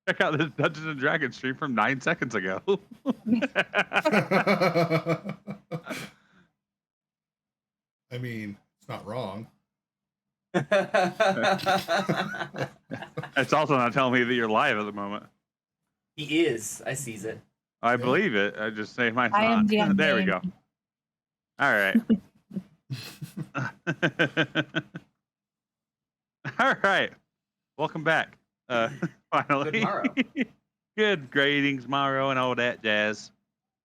Check out this Dungeons and Dragons stream from 9 seconds ago. I mean, it's not wrong. It's also not telling me that you're live at the moment. He is. I sees it. I believe it. I just say mine's I am not. the There we go. All right. All right. Welcome back. Finally. Good morrow. Good greetings, Morrow, and all that jazz.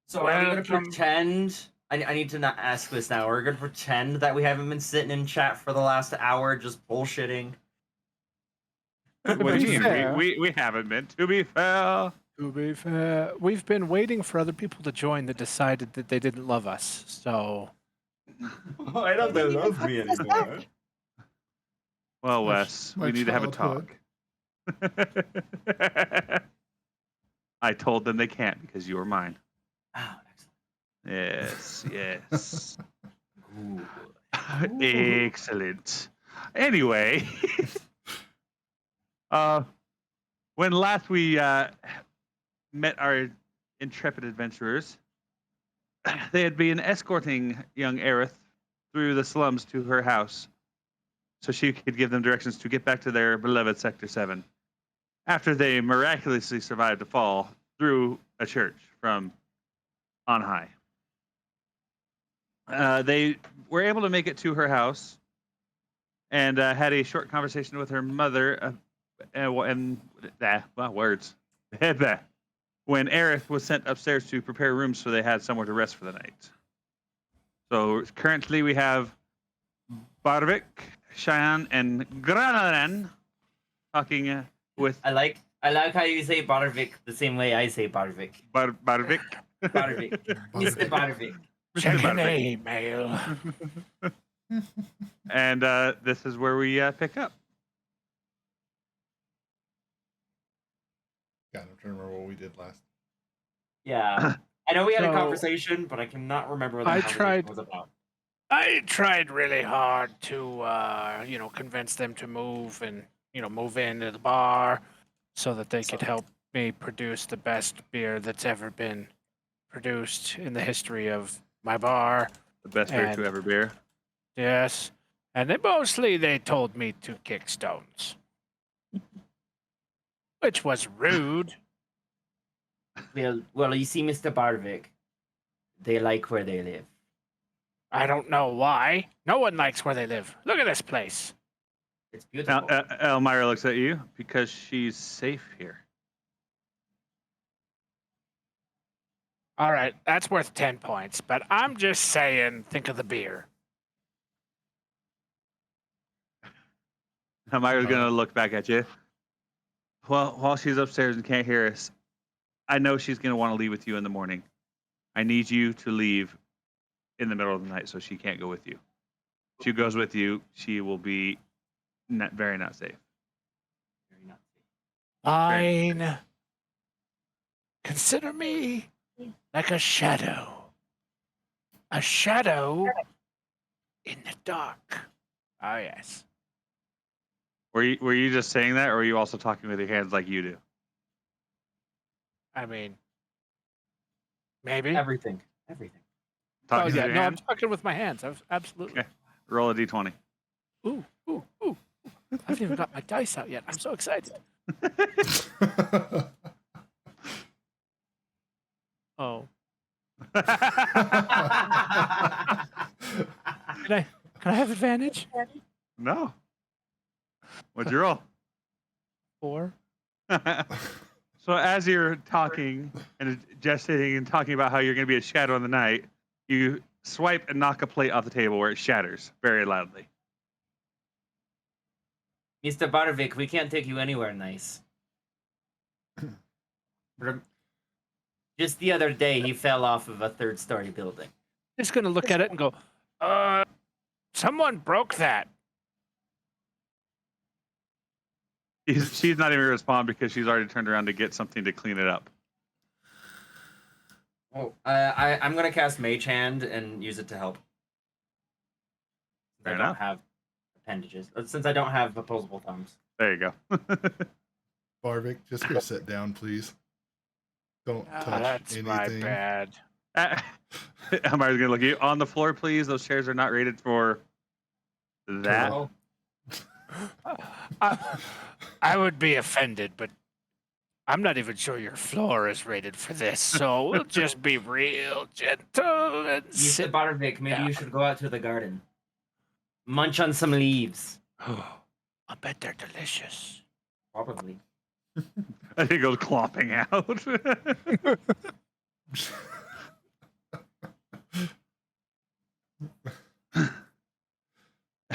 So are we gonna pretend? I need to not ask this now. We're gonna pretend that we haven't been sitting in chat for the last hour just bullshitting. What do you mean? We haven't been. To be fair. To be fair, we've been waiting for other people to join that decided that they didn't love us. So I don't they love me anymore. Well, Wes, we need to have a talk. I told them they can't because you were mine. Oh, Yes, yes. excellent. Excellent. Anyway, when last we met our intrepid adventurers, they had been escorting young Aerith through the slums to her house so she could give them directions to get back to their beloved Sector 7 after they miraculously survived a fall through a church from on high. They were able to make it to her house and had a short conversation with her mother when Aerith was sent upstairs to prepare rooms so they had somewhere to rest for the night. So currently we have Barvik, Cheyenne, and Granaran talking with... I like how you say Barvik the same way I say Barvik. Barvik? Barvik. Mr. Barvik. check an email. And this is where we pick up. God, I'm trying to remember what we did last. Yeah. I know we had a So, conversation, but I cannot remember what the conversation was about. I tried really hard to, convince them to move and, move into the bar so that they could help me produce the best beer that's ever been produced in the history of my bar. The best beer to ever beer. Yes. And they told me to kick stones. Which was rude. Well, you see, Mr. Barvik, they like where they live. I don't know why. No one likes where they live. Look at this place. It's beautiful. Elmira looks at you because she's safe here. All right, that's worth 10 points, but I'm just saying, think of the beer. Elmira's going to look back at you. Well, while she's upstairs and can't hear us, I know she's going to want to leave with you in the morning. I need you to leave in the middle of the night so she can't go with you. If she goes with you, she will be very not safe. Fine. Consider me like a shadow. A shadow in the dark. Oh, yes. Were you just saying that, or were you also talking with your hands like you do? I mean, maybe. Everything. Talking Oh, with yeah. your No, I'm hands? talking with my hands. Absolutely. Okay. Roll a d20. Ooh. I haven't even got my dice out yet. I'm so excited. Oh. Can I have advantage? No. What'd you roll? 4. So as you're talking and gestating and talking about how you're going to be a shadow in the night, you swipe and knock a plate off the table where it shatters very loudly. Mr. Barvik, we can't take you anywhere nice. Just the other day, he fell off of a third-story building. Just gonna look at it and go, someone broke that. She's not even going to respond because she's already turned around to get something to clean it up. Oh, I'm gonna cast Mage Hand and use it to help. Fair I enough. don't have appendages. Since I don't have opposable thumbs. There you go. Barvik, just go sit down, please. Don't touch That's anything. my bad. Elmar's gonna look at you on the floor, please. Those chairs are not rated for that. Turtle. I would be offended, but I'm not even sure your floor is rated for this. So we'll just be real gentle and Mr. sit. Barvik, maybe Yeah. you should go out to the garden. Munch on some leaves. I bet they're delicious. Probably. I think it goes clopping out.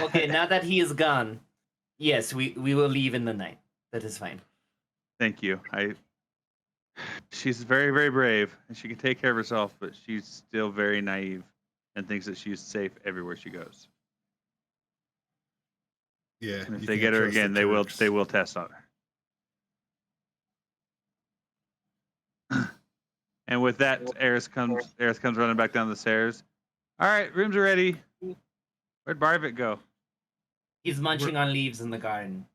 Okay, now that he is gone, yes, we will leave in the night. That is fine. Thank you. She's very, very brave, and she can take care of herself, but she's still very naive and thinks that she's safe everywhere she goes. Yeah. And if you they can't get her trust the again, Turks. they will test on her. And with that, Eris comes running back down the stairs. All right, rooms are ready. Where'd Barvik go? He's munching on leaves in the garden.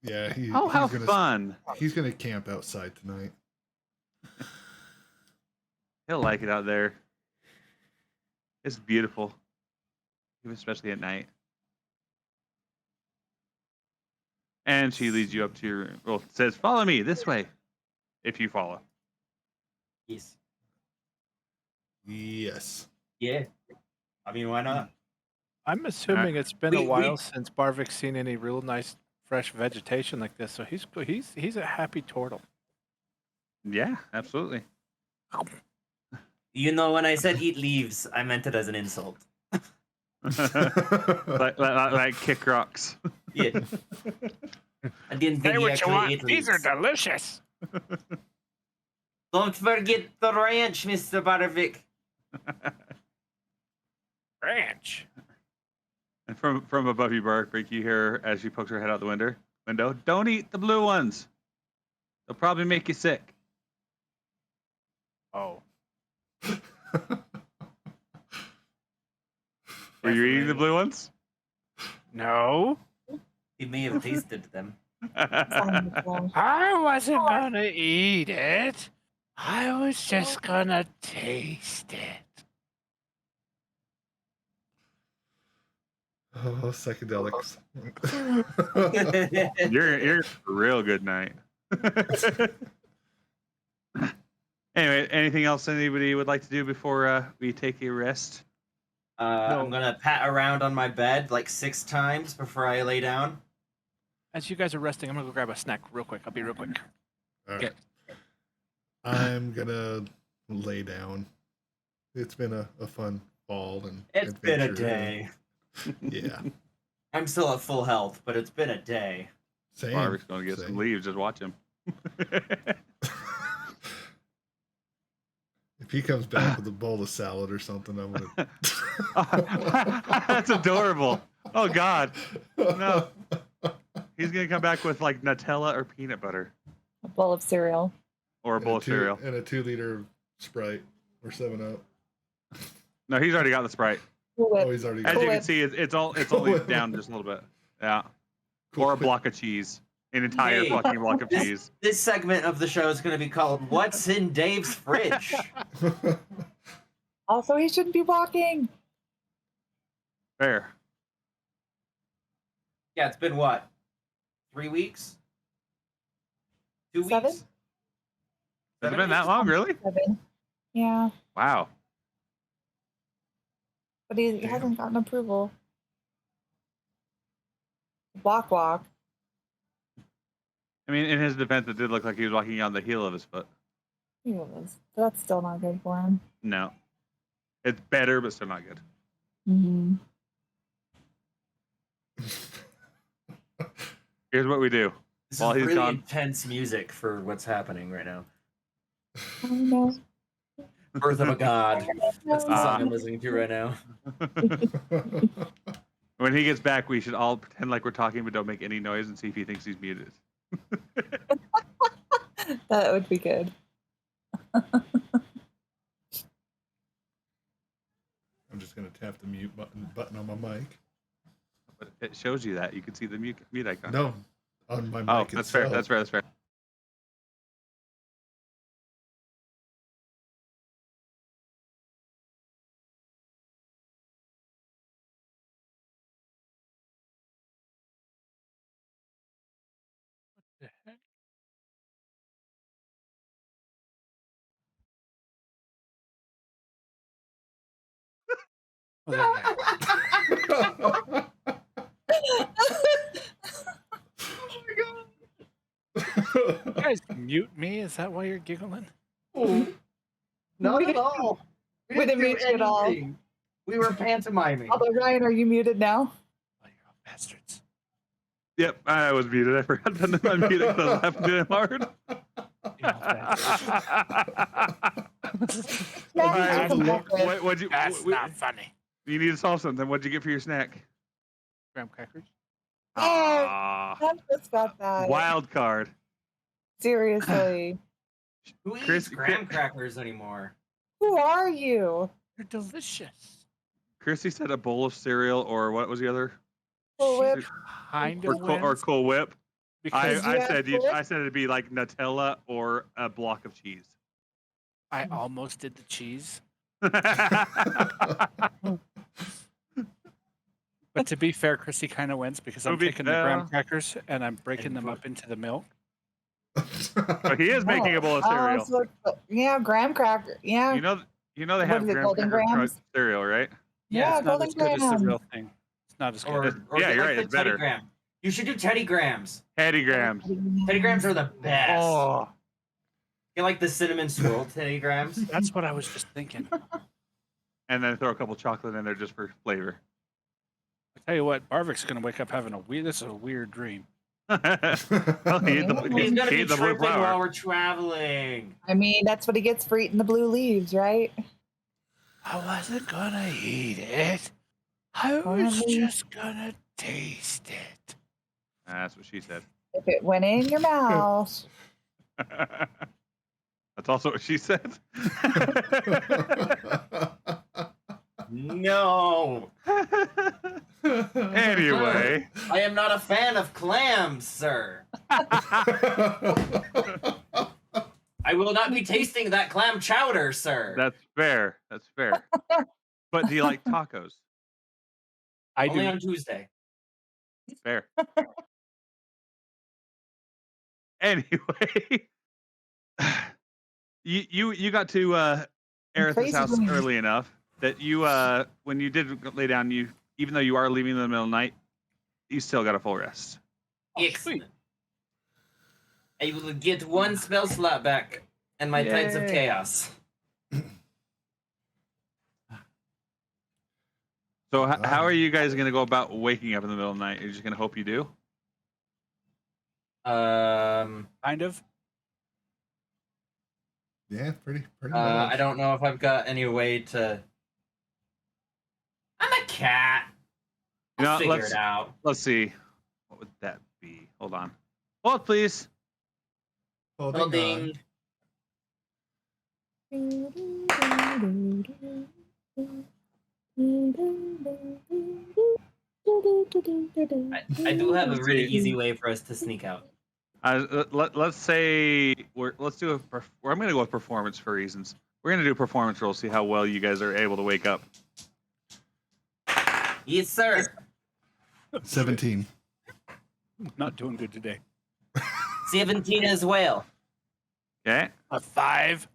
Yeah. Oh, how he's gonna, fun! He's gonna camp outside tonight. He'll like it out there. It's beautiful, even especially at night. And she leads you up to your room. Well, it says, "Follow me this way," if you follow. Yes. Yes. Yeah. I mean, why not? I'm assuming it's been a We- while since Barvik's seen any real nice fresh vegetation like this. So he's a happy turtle. Yeah, absolutely. You know, when I said eat leaves, I meant it as an insult. like kick rocks. Yeah. I didn't think Say he what you actually want. ate These are leaves. delicious. Don't forget the ranch, Mr. Barvik. Ranch. And from above you, Barvik, you hear as she pokes her head out the window. Don't eat the blue ones. They'll probably make you sick. Oh. Were you eating the blue ones? No. He may have tasted them. I wasn't gonna eat it. I was just gonna taste it. Oh, psychedelics. You're a real good night. Anyway, anything else anybody would like to do before we take a rest? I'm gonna pat around on my bed like 6 times before I lay down. As you guys are resting, I'm gonna go grab a snack real quick. I'll be real quick. All right. I'm gonna lay down. It's been a fun fall and It's been a adventure. day. Yeah. I'm still at full health, but it's been a day. Same. Barvik's going to get same. some leaves. Just watch him. If he comes back with a bowl of salad or something, I'm gonna. That's adorable. Oh God, no. He's gonna come back with like Nutella or peanut butter A bowl of cereal. or a bowl of cereal. And a 2-liter Sprite or 7-Up. No, he's already got the Sprite. Cool Oh, Whip. he's already As got you Cool can Whip. see, it's only down just a little bit. Yeah, or a block of cheese, an entire Hey. fucking block of cheese. This segment of the show is going to be called "What's in Dave's Fridge." Also, he shouldn't be walking. Fair. Yeah, it's been what? 3 weeks? 2 weeks? 7? Has it been that long, really? 7. Yeah, Wow. but he Damn. hasn't gotten approval. Walk. I mean, in his defense, it did look like he was walking on the heel of his foot. He was. That's still not good for him. No, it's better, but still not good. Mm-hmm. Here's what we do. This While is he's really gone. intense music for what's happening right now. Oh, no. Birth of a God. That's the Ah. song I'm listening to right now. When he gets back, we should all pretend like we're talking, but don't make any noise and see if he thinks he's muted. That would be good. I'm just gonna tap the mute button on my mic. But it shows you that. You can see the mute icon. No, on my mic Oh, that's fair. itself. That's fair. That's fair. Well, there you guys mute me? Is that why you're giggling? Oh, not We at didn't- all. we didn't mute you at all. anything. We were pantomiming. Although, Ryan, are you muted now? Oh, you're all bastards. Yep, I was muted. I forgot to unmute it because I was laughing too hard. You're all bastards. Yeah, All right, you can look, work with. what'd you? That's not funny. You need to solve something. What'd you get for your snack? Graham crackers. Yeah, Ah, I just got that. wild card. Seriously. Who eats Chris- graham crackers anymore? Who are you? They're delicious. Chrissy said a bowl of cereal, or what was the other? Cool Whip. Kind Or of or Cool Whip. because I you have said Cool Whip? I said it'd be like Nutella or a block of cheese. I almost did the cheese. But to be fair, Chrissy kind of wins because I'm To be taking the graham fair. crackers and I'm breaking And them put- up into the milk. But he is making a bowl of cereal. Yeah, graham cracker. Yeah. You know they What have is it, graham Golden cracker Grahams? cereal, right? Yeah, It's not Golden as good as the Graham. real thing. It's not as good. Or Yeah, get you're like right, the it's better. Teddy Graham. You should do Teddy Grahams. Teddy Grahams. Teddy Grahams are the best. Oh, You like the cinnamon swirl Teddy Grahams? That's what I was just thinking. and then throw a couple chocolate in there just for flavor. I tell you what, Barvik's gonna wake up having a weird. This is a weird dream. Well, he ate the, He's gonna he be ate the blue tripping while flower. we're traveling. I mean, that's what he gets for eating the blue leaves, right? I wasn't gonna eat it. I was Finally. just gonna taste it. That's what she said. If it went in your mouth. That's also what she said. No. Anyway, I am not a fan of clams, sir. I will not be tasting that clam chowder, sir. that's fair. That's fair. But do you like tacos? I Only do. on Tuesday. Fair. Anyway, you got to Aerith's Crazy house women. early enough that you when you did lay down, you even though you are leaving in the middle of the night, you still got a full rest. Excellent. I will get one spell slot back and my Tides of Yay. Chaos. So how are you guys gonna go about waking up in the middle of the night? You're just gonna hope you do? Kind of. Yeah, pretty much. I don't know if I've got any way to. I'm a cat. You know, I'll figure let's- it out. Let's see. What would that be? Hold on. Hold, please. Holding on. Building. I do have a really easy way for us to sneak out. Let's say let's do I'm gonna go with performance for reasons. We're gonna do a performance roll, see how well you guys are able to wake up. Yes, sir. 17. Not doing good today. 17 as well. Okay. A 5.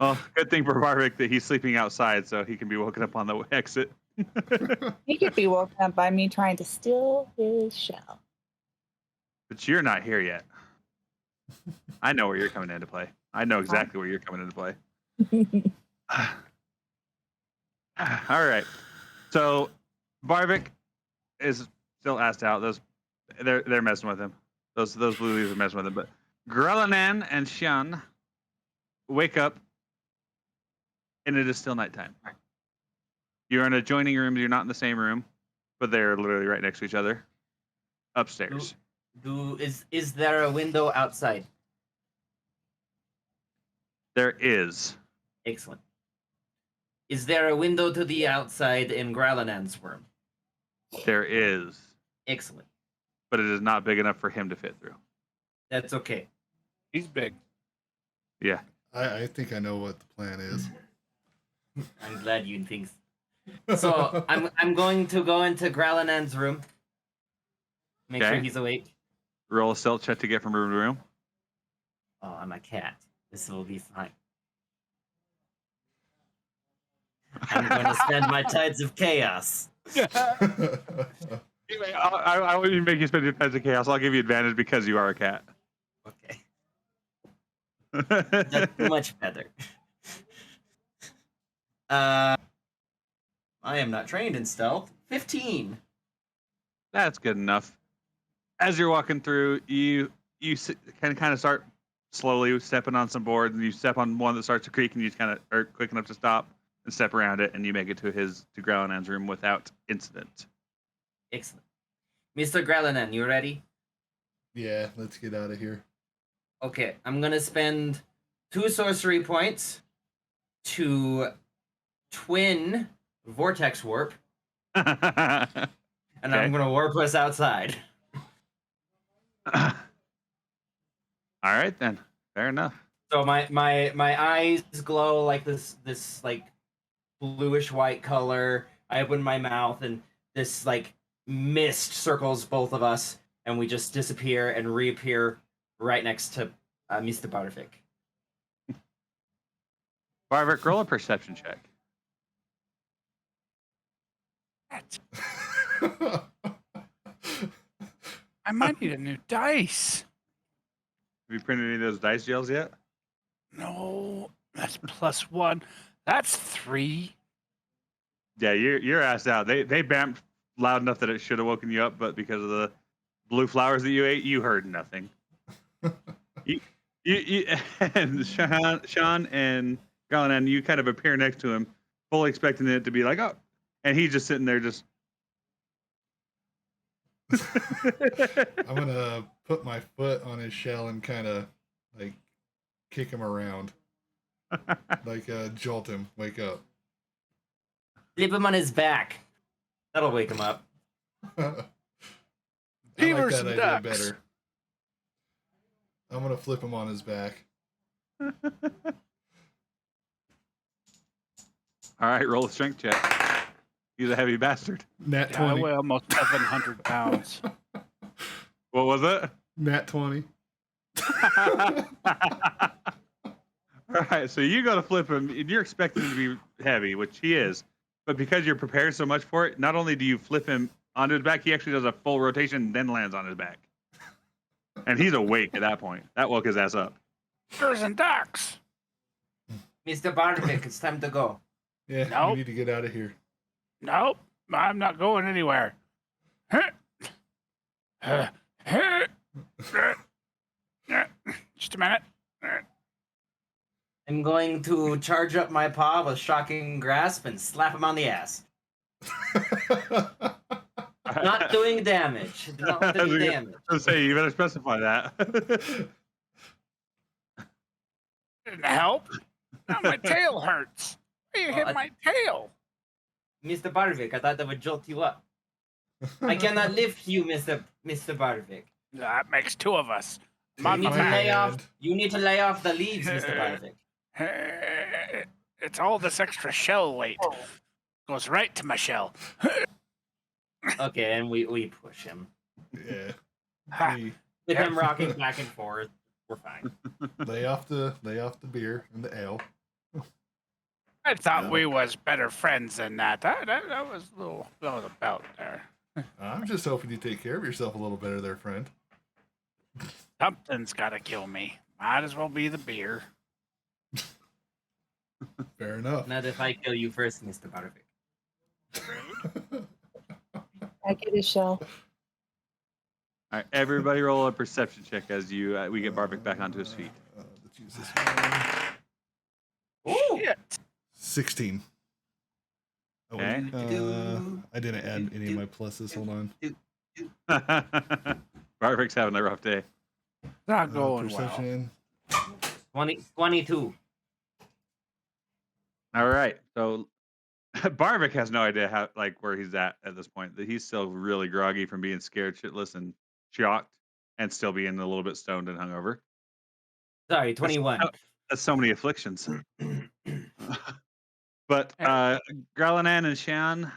Well, good thing for Barvik that he's sleeping outside, so he can be woken up on the exit. He could be woken up by me trying to steal his shell. But you're not here yet. I know where you're coming into play. I know exactly where you're coming into play. All right. So Barvik is still assed out. They're messing with him. Those blue leaves are messing with him. But Grelanan and Xian wake up, and it is still nighttime. You're in adjoining rooms. You're not in the same room, but they're literally right next to each other, upstairs. Is there a window outside? There is. Excellent. Is there a window to the outside in Gralanan's room? There is. Excellent. But it is not big enough for him to fit through. That's okay. He's big. Yeah. I think I know what the plan is. I'm glad you think. So I'm going to go into Gralanan's room. Make sure Okay. he's awake. Roll a stealth check to get from room to room. Oh, I'm a cat. This will be fine. I'm going to spend my tides of chaos. Anyway, I won't even make you spend your times of chaos. I'll give you advantage because you are a cat. Okay, that's much better. I am not trained in stealth. 15. That's good enough. As you're walking through, you can kind of start slowly stepping on some boards, and you step on one that starts to creak, and you kind of are quick enough to stop and step around it, and you make it to Growlinan's room without incident. Excellent. Mr. Gralinan, you ready? Yeah, let's get out of here. Okay, I'm gonna spend 2 sorcery points to twin vortex warp, and I'm gonna warp us outside. All right then. Fair enough. So my eyes glow like this like bluish white color. I open my mouth and this like mist circles both of us, and we just disappear and reappear right next to Mr. Barvik. Barvik, roll a perception check. I might need a new dice. Have you printed any of those dice gels yet? No, that's +1. That's 3. Yeah, you're ass out. They bamped loud enough that it should have woken you up, but because of the blue flowers that you ate, you heard nothing. you and Sean and Gralinan, you kind of appear next to him, fully expecting it to be like, oh, and he's just sitting there just. I'm gonna put my foot on his shell and kind of like kick him around, like jolt him, wake up. Flip him on his back. That'll wake him up. I like Beavers that and idea ducks. better. I'm gonna flip him on his back. All right, roll a strength check. He's a heavy bastard. Nat Yeah, I 20. weigh almost 700 pounds. What was it? Nat 20. All right, so you go to flip him, and you're expecting him to be heavy, which he is. But because you're prepared so much for it, not only do you flip him onto his back, he actually does a full rotation and then lands on his back. And he's awake at that point. That woke his ass up. Beavers and ducks. Mr. Barvik, it's time to go. Yeah, Nope. we need to get out of here. Nope, I'm not going anywhere. Just a minute. I'm going to charge up my paw with shocking grasp and slap him on the ass. Not doing damage. Not doing damage. I was gonna say, you better specify that. Didn't help. Now my tail hurts. Why you hit my tail? Mr. Barvik, I thought that would jolt you up. I cannot lift you, Mr. Barvik. That makes 2 of us. I'm You on need my to back. lay off. You need to lay off the leaves, Mr. Barvik. It's all this extra shell weight. Goes right to my shell. Okay, and we push him. Yeah. Ha. We With him rocking back and forth, we're fine. lay off the beer and the ale. I thought we was better friends than that. That was a little about there. I'm just hoping you take care of yourself a little better there, friend. Something's got to kill me. Might as well be the beer. Fair enough. Not if I kill you first, Mr. Barvik. I get a shell. All right, everybody roll a perception check as we get Barvik back onto his feet. Let's use this one. Ooh! Shit. 16. Oh, wait. Do, I didn't add any of my pluses. Hold on. Barvik's having a rough day. Not going well. Perception. 22. All right, so Barvik has no idea how, where he's at this point. That he's still really groggy from being scared shitless and shocked, and still being a little bit stoned and hungover. Sorry, 21. That's so many afflictions. But Gralinan and Shan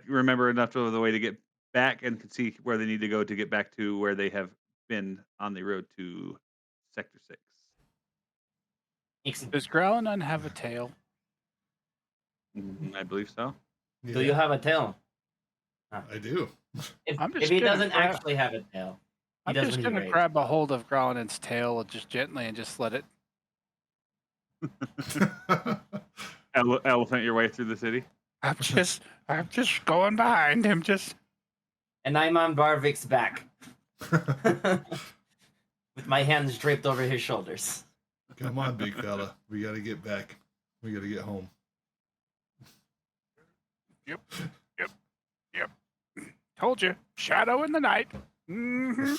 remember enough of the way to get back and can see where they need to go to get back to where they have been on the road to Sector 6. Excellent. Does Growlithe have a tail? I believe so. Do you have a tail? I do. I'm If just he gonna doesn't grab- actually have a tail, he I'm does just when he gonna raves. grab a hold of Growlin's tail just gently and just let it. Elephant your way through the city. I'm just going behind him. Just And I'm on Barvik's back with my hands draped over his shoulders. Come on, big fella. We got to get back. We got to get home. told you, shadow in the night. Hmm.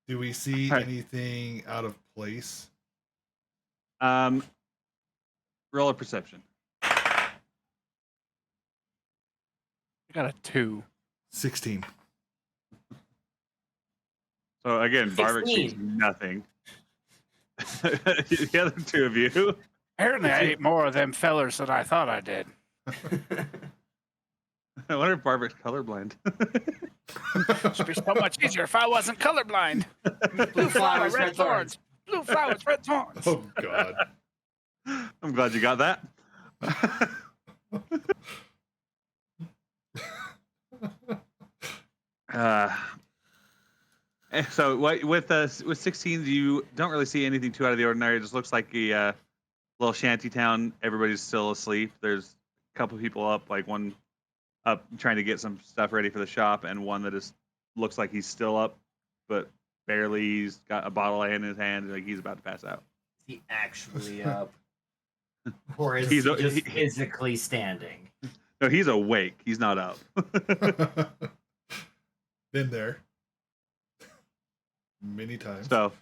Do we see Right. anything out of place? Roll a perception. I got a 2. 16. So again, Barvick sees 16. nothing. The other two of you. Apparently, I ate more of them fellers than I thought I did. I wonder if Barvick's colorblind. It'd be so much easier if I wasn't colorblind. Blue flower, red thorns. Blue flowers, red thorns. Oh, God. I'm glad you got that. So what with 16, you don't really see anything too out of the ordinary. It just looks like a little shanty town. Everybody's still asleep. There's a couple people up, like one up trying to get some stuff ready for the shop, and one that is looks like he's still up, but barely. He's got a bottle in his hand, like he's about to pass out. Is he actually up? Or is He's he a- just he- physically standing? No, he's awake. He's not up. Been there. Many times. So,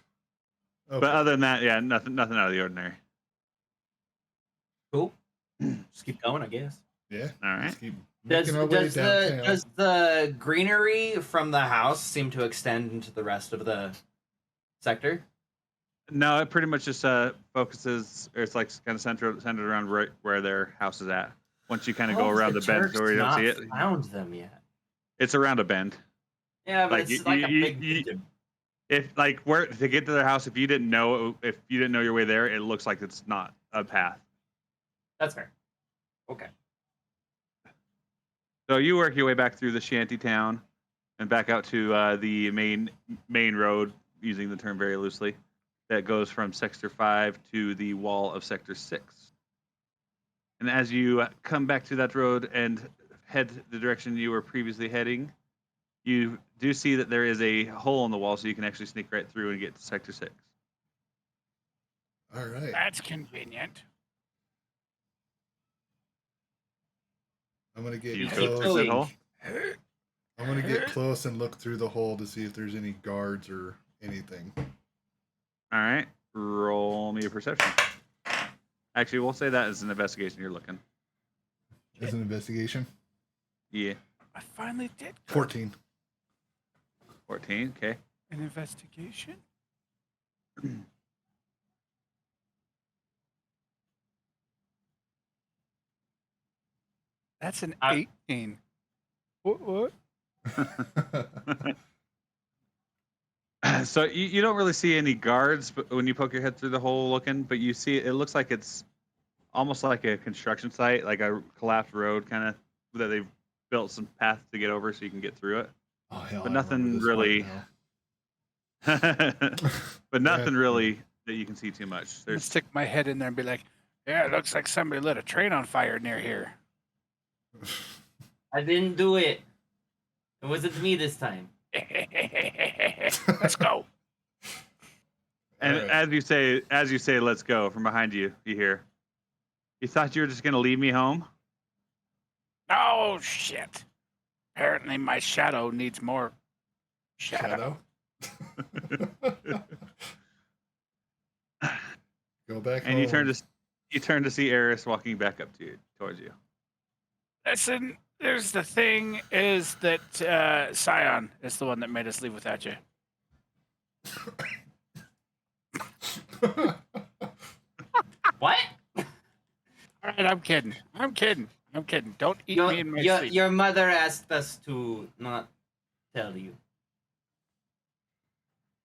Okay. but other than that, yeah, nothing out of the ordinary. Cool. Just keep going, I guess. All Yeah. right. Let's keep Does making our way downtown. does the greenery from the house seem to extend into the rest of the sector? No, it pretty much just focuses, or it's like kind of centered around right where their house is at. Once you kind of go around the bend Turks where you don't not see it, found them yet. it's around a bend. Yeah, but Like, it's like a big. If like where to get to their house, if you didn't know your way there, it looks like it's not a path. That's fair. Okay. So you work your way back through the shanty town and back out to the main road, using the term very loosely, that goes from Sector 5 to the wall of Sector 6. And as you come back to that road and head the direction you were previously heading, you do see that there is a hole in the wall, so you can actually sneak right through and get to Sector 6. All right. That's convenient. I'm gonna get You hate go close. through that going. hole? I'm gonna get close and look through the hole to see if there's any guards or anything. All right. Roll me a perception. Actually, we'll say that as an investigation you're looking. As an investigation. Yeah. I finally did 14. 14. Okay. an investigation. That's an I- 18. What? So you don't really see any guards, but when you poke your head through the hole looking, but you see it looks like it's almost like a construction site, like a collapsed road kind of that they've built some paths to get over so you can get through it. Oh, hell, But I nothing remember this really- part But nothing Yeah. really that you can see too much. I'll There's stick my head in there and be like, yeah, it looks like somebody lit a train on fire near here. now. I didn't do it. It wasn't me this time. Let's go. and Alright. as you say, let's go. From behind you, you hear. You thought you were just gonna leave me home? Oh, shit. Apparently my shadow needs more shadow. Shadow. Go back And you home. turn to see Eris walking back up to you, towards you. Listen, there's the thing is that Scion is the one that made us leave without you. What? All right, I'm kidding. Don't eat me in my sleep. Your mother asked us to not tell you.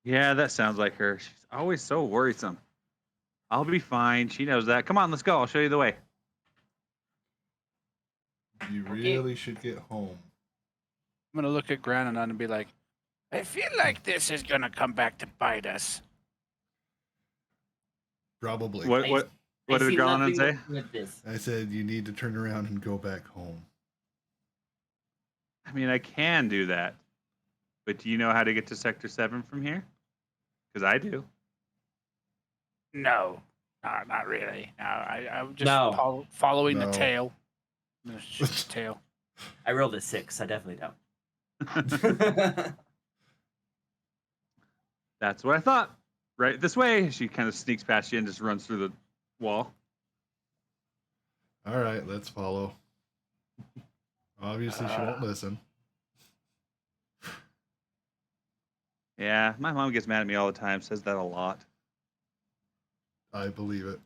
Yeah, that sounds like her. She's always so worrisome. I'll be fine. She knows that. Come on, let's go. I'll show you the way. You Okay. really should get home. I'm gonna look at Granon and be like, I feel like this is gonna come back to bite us. Probably. What I- what I what did see Gralanan nothing say? wrong with this. I said you need to turn around and go back home. I mean, I can do that, but do you know how to get to Sector 7 from here? Because I do. No, not really. No, I'm just No. following the No. tail. I'm gonna shoot the tail. I rolled a 6. I definitely don't. That's what I thought. Right this way. She kind of sneaks past you and just runs through the wall. All right, let's follow. Obviously, she won't listen. Yeah, my mom gets mad at me all the time. Says that a lot. I believe it.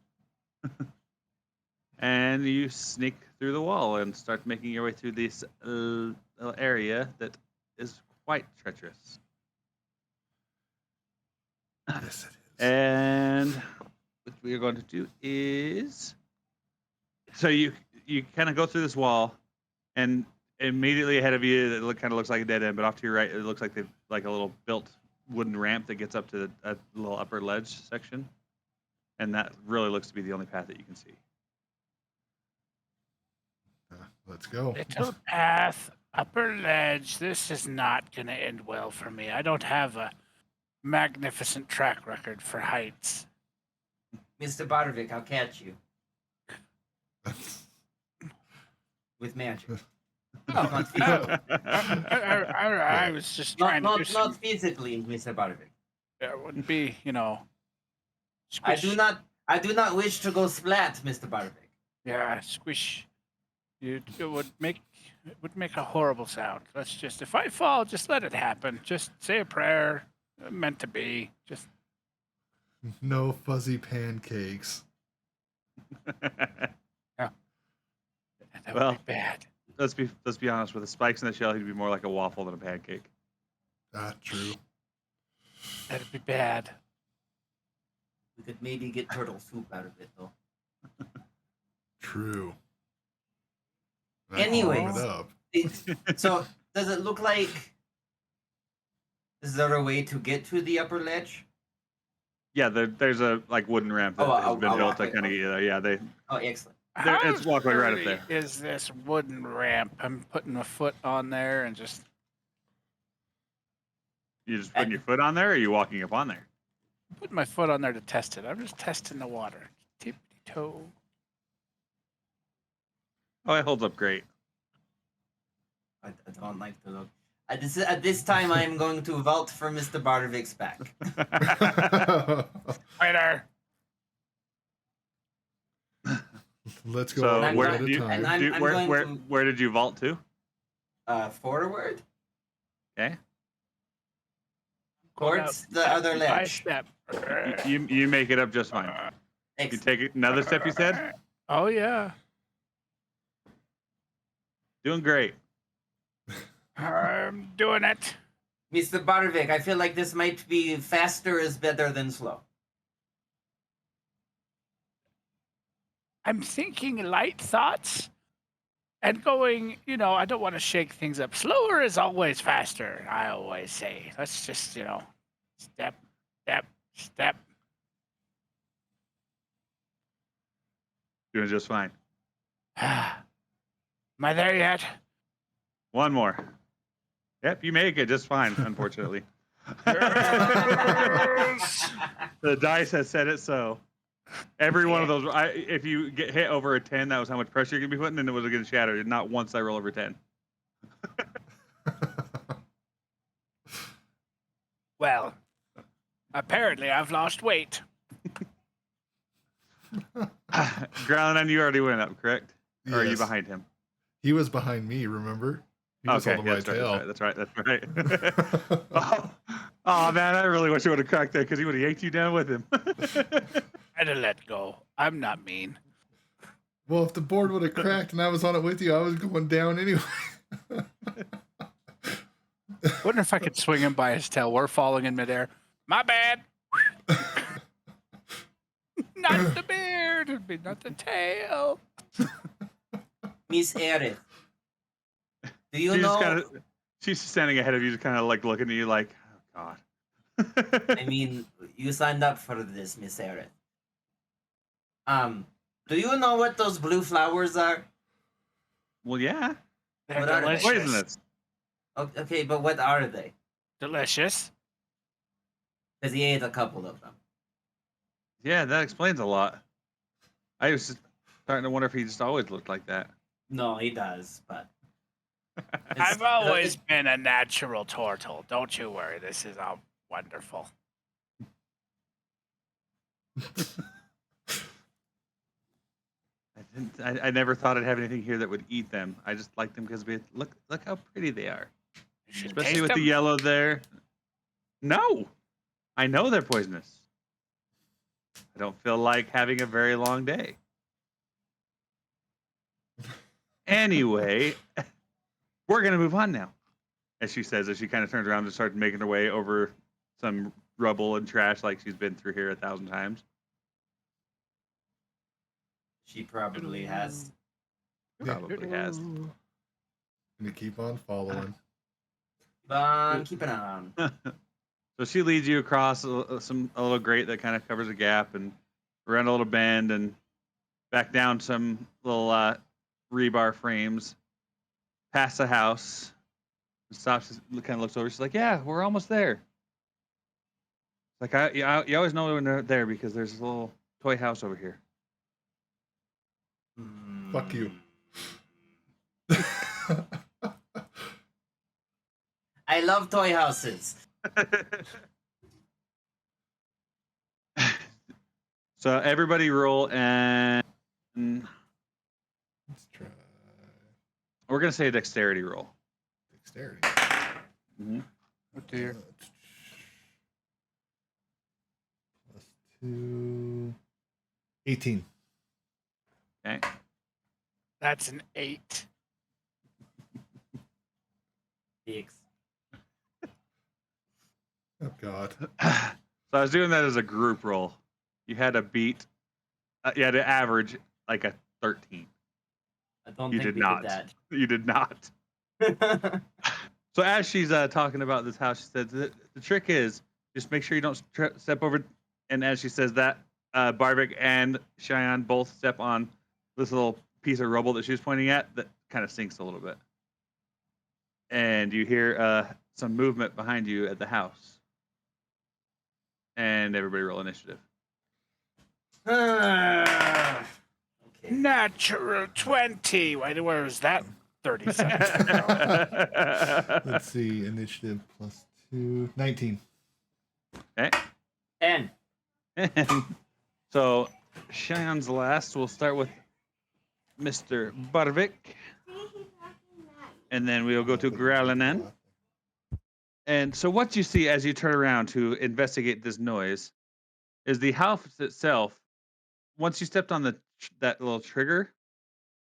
And you sneak through the wall and start making your way through this little area that is quite treacherous. Yes, it is. And what we are going to do is, so you kind of go through this wall, and immediately ahead of you, it kind of looks like a dead end. But off to your right, it looks like they've like a little built wooden ramp that gets up to a little upper ledge section, and that really looks to be the only path that you can see. Let's go. Little path, upper ledge. This is not gonna end well for me. I don't have a magnificent track record for heights. Mr. Barvik, I'll catch you with magic. Not physically. I was just trying to do some. Not physically, Mr. Barvik. It would be, I squish. do not wish to go splat, Mr. Barvik. Yeah, squish. It would make a horrible sound. Let's just, if I fall, just let it happen. Just say a prayer, meant to be. Just No fuzzy pancakes. that Well. would be bad. let's be honest. With the spikes in the shell, he'd be more like a waffle than a pancake. Ah, true. That'd be bad. We could maybe get turtle soup out of it, though. True. And I can warm Anyways. it up. So, does it look like... Is there a way to get to the upper ledge? Yeah, there's a like wooden ramp that Oh, has I'll been built walk to it. kind of get you there. Yeah, they Oh, excellent. it's walkway right up sturdy there. Is this wooden ramp? I'm putting my foot on there and just You just putting your foot on there, or are you walking up on there? putting my foot on there to test it. I'm just testing the water. Tippy toe. Oh, it holds up great. I don't like to look. At this time, I'm going to vault for Mr. Barvik's back. Waiter. Let's go So one where at a do you, time. I'm going where to- where did you vault to? Forward Okay, towards the other By ledge. step. you make it up just fine. You Excellent. take it another step. You said Oh yeah. doing great. I'm doing it. Mr. Barvik, I feel like this might be faster is better than slow. I'm thinking light thoughts and going, I don't want to shake things up. Slower is always faster, I always say. Let's just, step, step, step. Doing just fine. Am I there yet? One more. Yep, you make it just fine. Unfortunately, the dice has said it so. Every one of those, if you get hit over a 10, that was how much pressure you're gonna be putting, and it was gonna shatter. Not once I roll over 10. Well, apparently I've lost weight. Growlin, you already went up, correct? Or are you Yes. behind him? He was behind me, remember? He was Okay, on yeah, my tail. that's right. Oh man, I really wish I would have cracked that because he would have yanked you down with him. I'd have let go. I'm not mean. Well, if the board would have cracked and I was on it with you, I was going down anyway. Wonder if I could swing him by his tail. We're falling in midair. My bad. Not the beard. It'd be not the tail. Miss Aerith, Do you She's just know? kind of, she's standing ahead of you, just kind of like looking at you, like, oh God. I mean, you signed up for this, Miss Aerith. Do you know what those blue flowers are? Well, yeah, They're What are they? delicious. poisonous. Okay, but what are they? Delicious. Because he ate a couple of them. Yeah, that explains a lot. I was just starting to wonder if he just always looked like that. No, he does, but I've always been a natural turtle. Don't you worry. This is all wonderful. I never thought I'd have anything here that would eat them. I just like them because look how pretty they are, You should especially taste with the them. yellow there. No, I know they're poisonous. I don't feel like having a very long day. Anyway, we're gonna move on now, as she says, as she kind of turns around and starts making her way over some rubble and trash like she's been through here 1,000 times. she probably has. Probably has. Gonna keep on following. Keep an eye on. So she leads you across a little grate that kind of covers a gap and around a little bend and back down some little rebar frames, past the house. Stops, kind of looks over. She's like, "Yeah, we're almost there." Like, you always know when they're there because there's a little toy house over here. Fuck you. I love toy houses. So everybody roll, and Let's try we're gonna say a dexterity roll. dexterity. Mm-hmm. Oh dear. Plus 2. 18. Okay. That's an 8. Dicks. Oh god. So I was doing that as a group roll. You had to beat, you had to average like a 13. I don't You think did we not. did You did not. that. So as she's talking about this house, she said the trick is just make sure you don't step over. And as she says that, Barvik and Cheyenne both step on this little piece of rubble that she was pointing at that kind of sinks a little bit. And you hear some movement behind you at the house. And everybody roll initiative. Okay. Natural 20. Where was that 30 seconds ago? Let's see. Initiative plus 2. 19. Okay. 10. So Cheyenne's last. We'll start with Mr. Barvik. And then we'll go to Gralanen. And so what you see as you turn around to investigate this noise is the house itself. Once you stepped on that little trigger,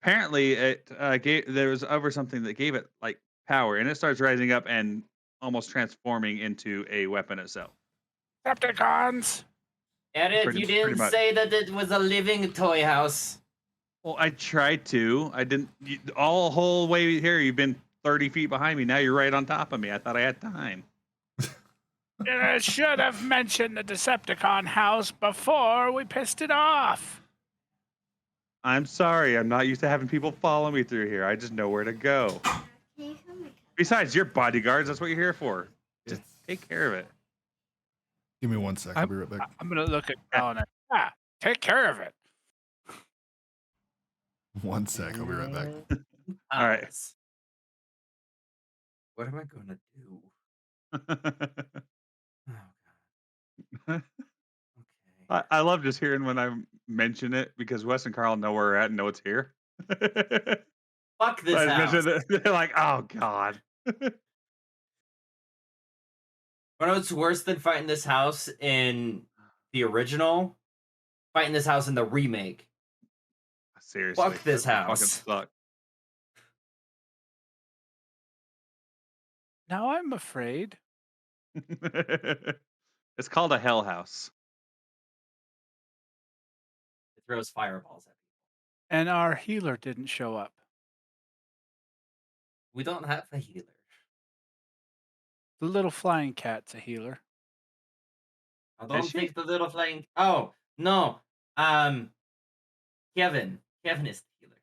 apparently it there was over something that gave it like power, and it starts rising up and almost transforming into a weapon itself. Decepticons. Edit, Pretty- you pretty didn't much. say that it was a living toy house. Well, I tried to. I didn't. All whole way here, you've been 30 feet behind me. Now you're right on top of me. I thought I had time. I should have mentioned the Decepticon house before we pissed it off. I'm sorry. I'm not used to having people follow me through here. I just know where to go. Besides, you're bodyguards. That's what you're here for. Just take care of it. Give me 1 sec. I'll be right back. I'm going to look at Colin. Take care of it. 1 sec. I'll be right back. All right. House. What am I gonna do? Oh god. Okay. I love just hearing when I mention it because Wes and Carl know where we're at and know it's here. Fuck this I house. mention it, they're like, oh god. You know what's worse than fighting this house in the original? Fighting this house in the remake. Seriously. Fuck this that house. Fucking suck. Now I'm afraid. It's called a hell house. It throws fireballs at And our healer didn't show up. We don't have a healer. The little flying cat's a healer. I don't she? think the little flying. Oh no. Kevin. Kevin is the healer.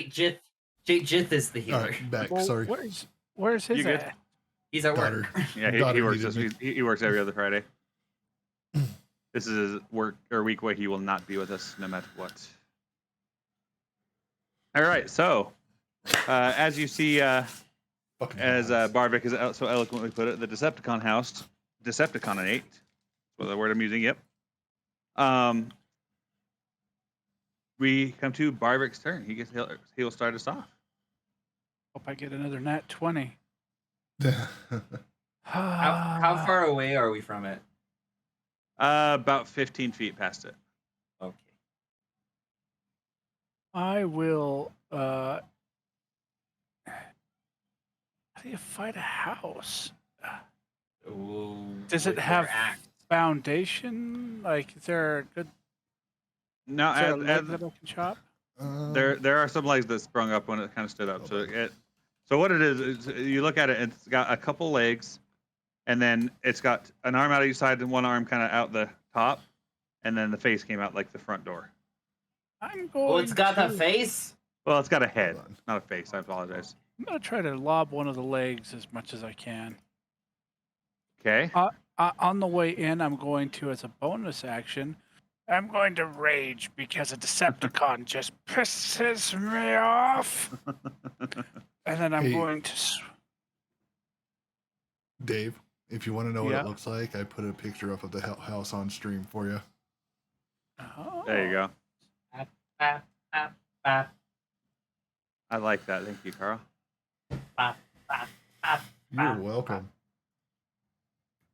Yeah. Jith is the All healer. right, back. Well, Sorry. where's his You good? at? He's at Daughter. work. Yeah, Daughter he works needed this me. week. He works every other Friday. This is his work or week where he will not be with us no matter what. All right, so as you see, Fucking as balls. Barvik has so eloquently put it, the Decepticon house, Decepticonate. That's the word I'm using. Yep. We come to Barvik's turn. He'll start us off. Hope I get another nat 20. How far away are we from it? About 15 feet past it. Okay. I will. How do you fight a house? Ooh, Does it with your have axe. foundation? Like, is there a good No, is there a leg as, that I can chop? there are some legs that sprung up when it kind of stood up. So what it is you look at it, it's got a couple legs, and then it's got an arm out each side and one arm kind of out the top, and then the face came out like the front door. I'm going. Oh, it's got to, a face. Well, it's got a head, Hold on. not a face. I apologize. I'm gonna try to lob one of the legs as much as I can. Okay. On the way in, I'm going to, as a bonus action, I'm going to rage because a Decepticon just pisses me off. And then I'm Hey. going to. Dave, if you want to know what Yeah. it looks like, I put a picture up of the house on stream for you. Oh. There you go. Bap, bap, bap, I like that. Thank you, Carl. bap, bap, bap. You're welcome.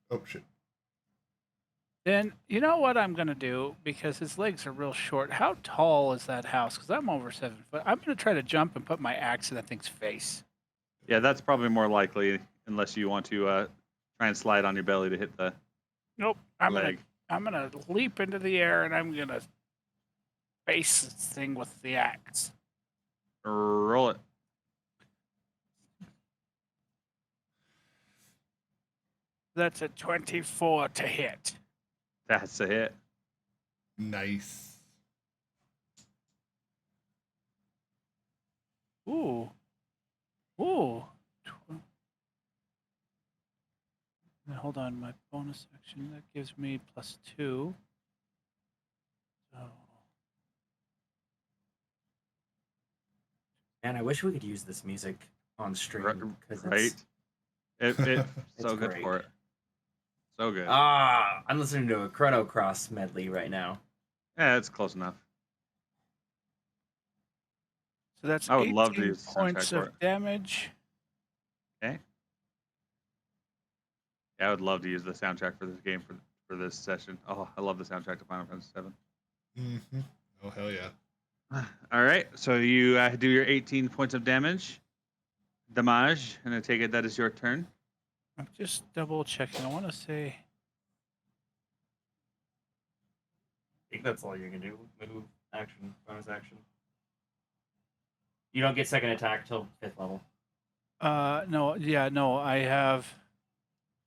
Oh shit. Then you know what I'm gonna do, because his legs are real short. How tall is that house? Because I'm over 7 foot. I'm gonna try to jump and put my axe in that thing's face. Yeah, that's probably more likely, unless you want to try and slide on your belly to hit the Nope. I'm leg. gonna leap into the air and I'm gonna face this thing with the axe. Roll it. That's a 24 to hit. That's a hit. Nice. Ooh. Ooh. Now, hold on, my bonus action, that gives me +2. So, Man, I wish we could use this music on stream because Right? It's so It's good great. for it. So good. I'm listening to a Chrono Cross medley right now. Yeah, it's close enough. so that's I would 18 love to use the points soundtrack for of it. damage. Okay. Yeah, I would love to use the soundtrack for this game for this session. Oh, I love the soundtrack to Final Fantasy VII. Mm-hmm. Oh hell yeah. All right, so you do your 18 points of damage. Damage, and I take it that is your turn. I'm just double checking. I want to say I think that's all you can do. Move, action, bonus action. You don't get second attack till 5th level. no, I have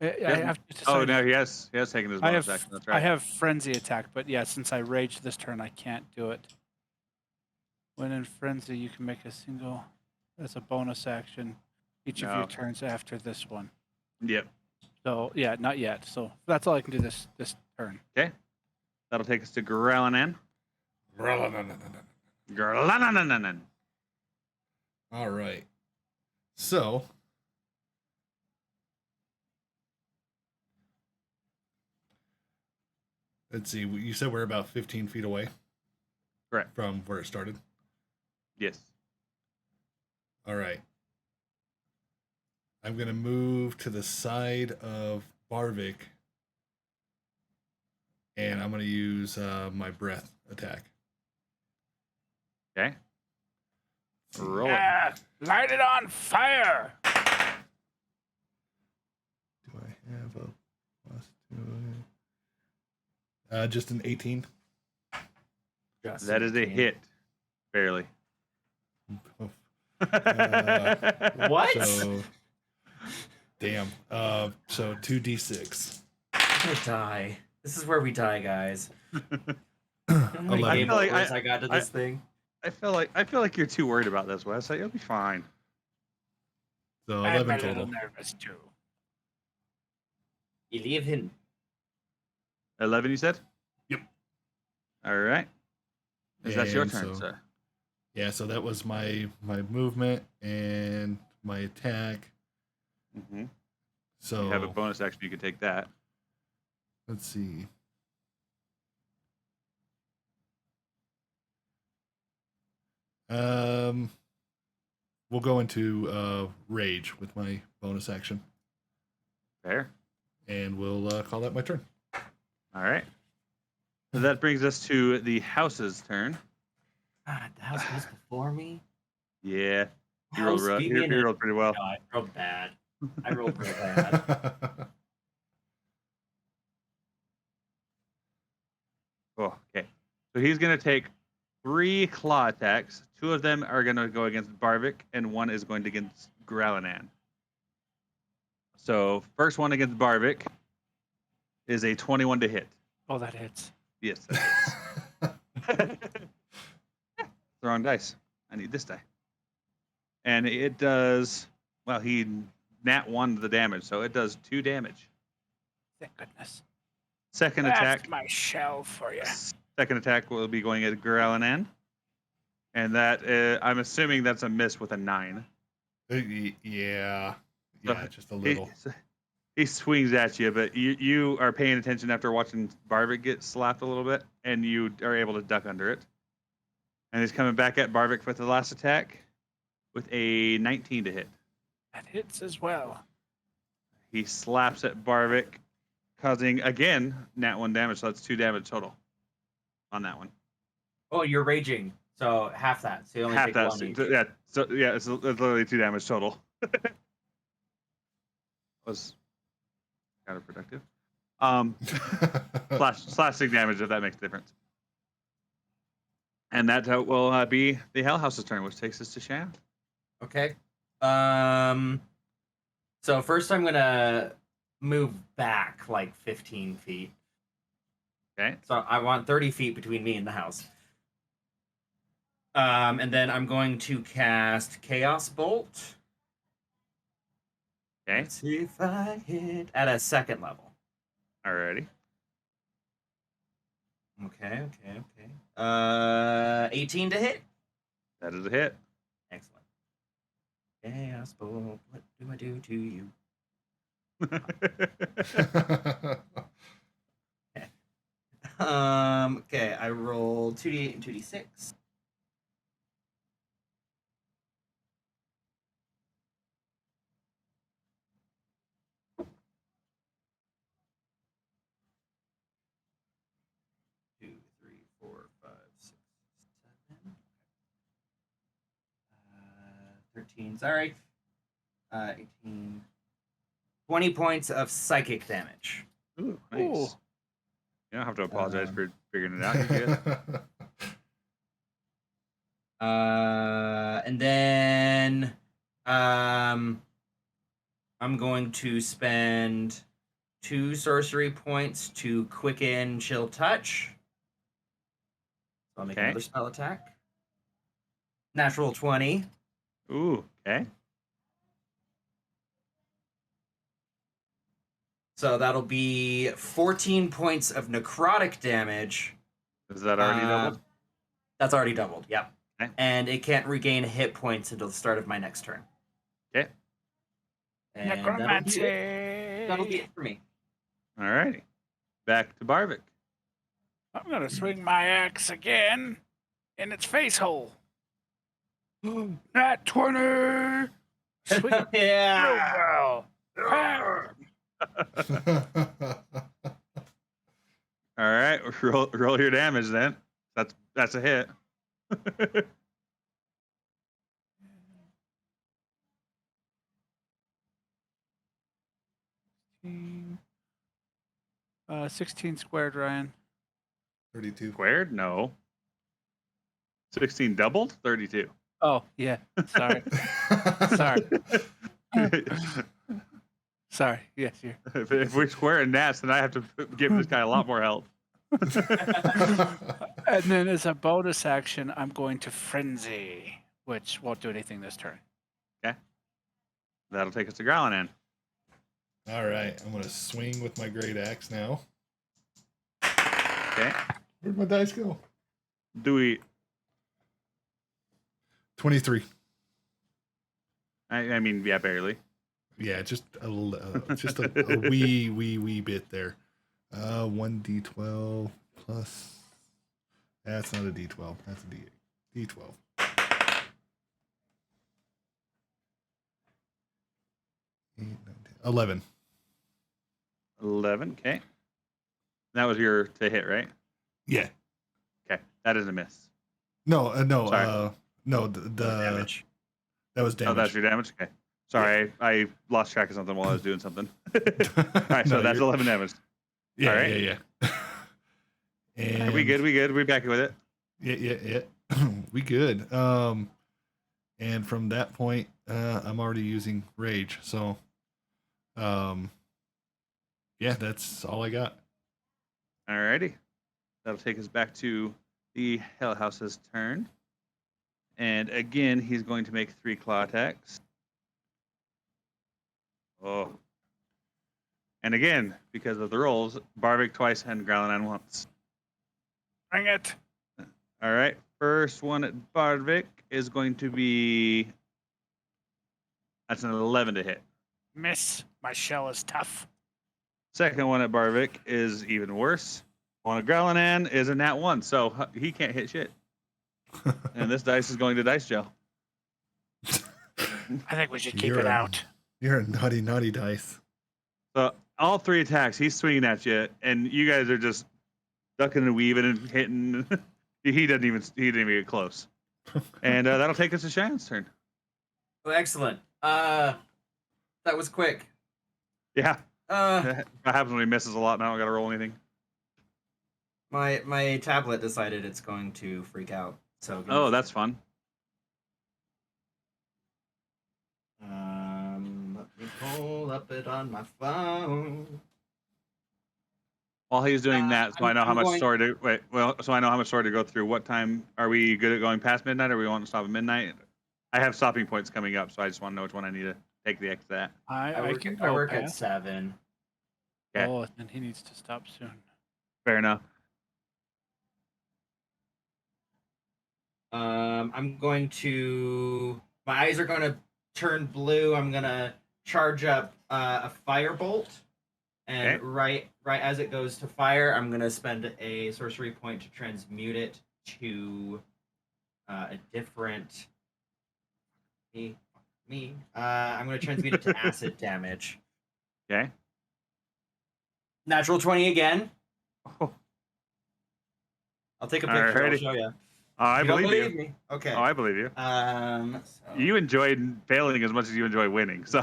I have to Oh decide- no, he has taken his I bonus have action. That's right. I have frenzy attack, but yeah, since I raged this turn, I can't do it. When in frenzy, you can make a single as a bonus action each of No. your turns after this one. Yep. So yeah, not yet. So that's all I can do this turn. That'll take us to Gralanan. Gralanan. All right. So, let's see. You said we're about 15 feet away. Correct. From where it started. Yes. All right. I'm gonna move to the side of Barvik, and I'm gonna use my breath attack. Okay. Roll it. Yeah, light it on fire. Do I have a +2? Just an 18. Just That is a 18. hit. Barely. What? So, damn. So 2d6. I'm gonna die. This is where we die, guys. You know how many 11. game feel like overs I got to this thing? I feel like you're too worried about this, Wes. You'll be fine. So I'm 11 a little total. nervous too. You leave him. 11, you said? Yep. All right. Is that your And turn, so- sir? Yeah, so that was my movement and my attack. Mm-hmm. So You have a bonus action. You can take that. let's see. We'll go into rage with my bonus action, Fair. and we'll call that my turn. All right. So that brings us to the house's turn. God, the house was before me. Yeah. You House rolled, beat me in you a- rolled pretty well. No, I rolled bad. I rolled real bad. Oh, okay. So he's going to take 3 claw attacks. 2 of them are going to go against Barvik, and 1 is going against Gralanan. So first one against Barvik is a 21 to hit. Oh, that hits. Yes, that is. The wrong dice. I need this die. And it does, well, he nat 1 the damage, so it does 2 damage. Thank goodness. Second That's attack. my shell for you. Second attack will be going at Gralanan. And that, I'm assuming that's a miss with a 9. Yeah, So just a little. He swings at you, but you are paying attention after watching Barvik get slapped a little bit, and you are able to duck under it. And he's coming back at Barvik for the last attack with a 19 to hit. That hits as well. He slaps at Barvik, causing, again, nat 1 damage, so that's 2 damage total on that one. Oh, you're raging. So half that. So you only Half take that. 1 each. Yeah, so, yeah, it's literally 2 damage total. Was counterproductive. Slashing damage, if that makes a difference. And that will be the Hell House's turn, which takes us to Shan. Okay. So first I'm gonna move back like 15 feet. Okay. So I want 30 feet between me and the house. And then I'm going to cast Chaos Bolt. Okay. Let's see if I hit at a 2nd level. Alrighty. Okay. 18 to hit. That is a hit. Excellent. Chaos Bolt, what do I do to you? Okay, I roll 2d8 and 2d6. Two, three, 4, 5, 6, 7. 13. Sorry. 18. 20 points of psychic damage. Ooh, nice. Ooh. You don't have to apologize for figuring it out. You're good. And then I'm going to spend 2 sorcery points to quicken Chill Touch. So I'll make Okay. another spell attack. Natural 20. Ooh, okay. So that'll be 14 points of necrotic damage. Is that already doubled? That's already doubled, yep. Okay. And it can't regain hit points until the start of my next turn. Okay. And Necromancy. that'll be it for me. Alrighty. Back to Barvik. I'm gonna swing my axe again in its face hole. Nat 20. Swing it Yeah. real well. All right, roll your damage then. That's a hit. 16 squared, Ryan. 32. Squared? No. 16 doubled? 32. Oh, yeah. Sorry. Sorry. Sorry. Yes, you're. If we're squaring nats, then I have to give this guy a lot more help. And then as a bonus action, I'm going to frenzy, which won't do anything this turn. That'll take us to Growlin. All right, I'm gonna swing with my great axe now. Okay. Where'd my dice go? Do we? 23. I mean, yeah, barely. Yeah, just a wee bit there. 1d12 plus. That's not a d12. That's a d8. D12. 8, 9, 10, 11. 11. Okay. That was your to hit, right? Yeah. Okay. That is a miss. No, Sorry. no. The Damage. That was Oh, damage. that's your damage. Okay. Sorry, I lost track of something while I was doing something. All right, so No, that's you're- 11 damage. Yeah, all right. yeah. And We good. We back with it. Yeah. We good. And from that point, I'm already using rage. So, yeah, that's all I got. Alrighty. That'll take us back to the Hell House's turn. And again, he's going to make 3 claw attacks. Oh. And again, because of the rolls, Barvik twice and Growlin once. Bring it. All right. First one at Barvik is going to be. That's an 11 to hit. Miss. My shell is tough. Second one at Barvik is even worse. One at Growlin is a nat 1, so he can't hit shit. And this dice is going to Dice Jail. I think we should keep You're it a- out. You're a naughty dice. So all 3 attacks, he's swinging at you, and you guys are just ducking and weaving and hitting. he didn't even get close. And that'll take us to Cheyenne's turn. Oh, excellent. That was quick. Yeah, Uh, that happens when he misses a lot. And I don't got to roll anything. my tablet decided it's going to freak out. So Oh, that's fun. let me pull up it on my phone. While he's doing that, so I know how I'm much going- story to wait. Well, so I know how much story to go through. What time are we good at going past midnight, or we want to stop at midnight? I have stopping points coming up, so I just want to know which one I need to take the exit at. I can I go work at past. 7. Okay. Oh, and he needs to stop soon. Fair enough. I'm going to. My eyes are going to turn blue. I'm going to charge up a firebolt, and Okay. right as it goes to fire, I'm going to spend a sorcery point to transmute it to a different. Me. I'm going to transmute it to acid damage. Okay. Natural 20 again. Oh, I'll take a picture. I'll Alrighty. show you. I You don't believe you. believe me? Okay. Oh, I believe you. So- You enjoyed failing as much as you enjoy winning, so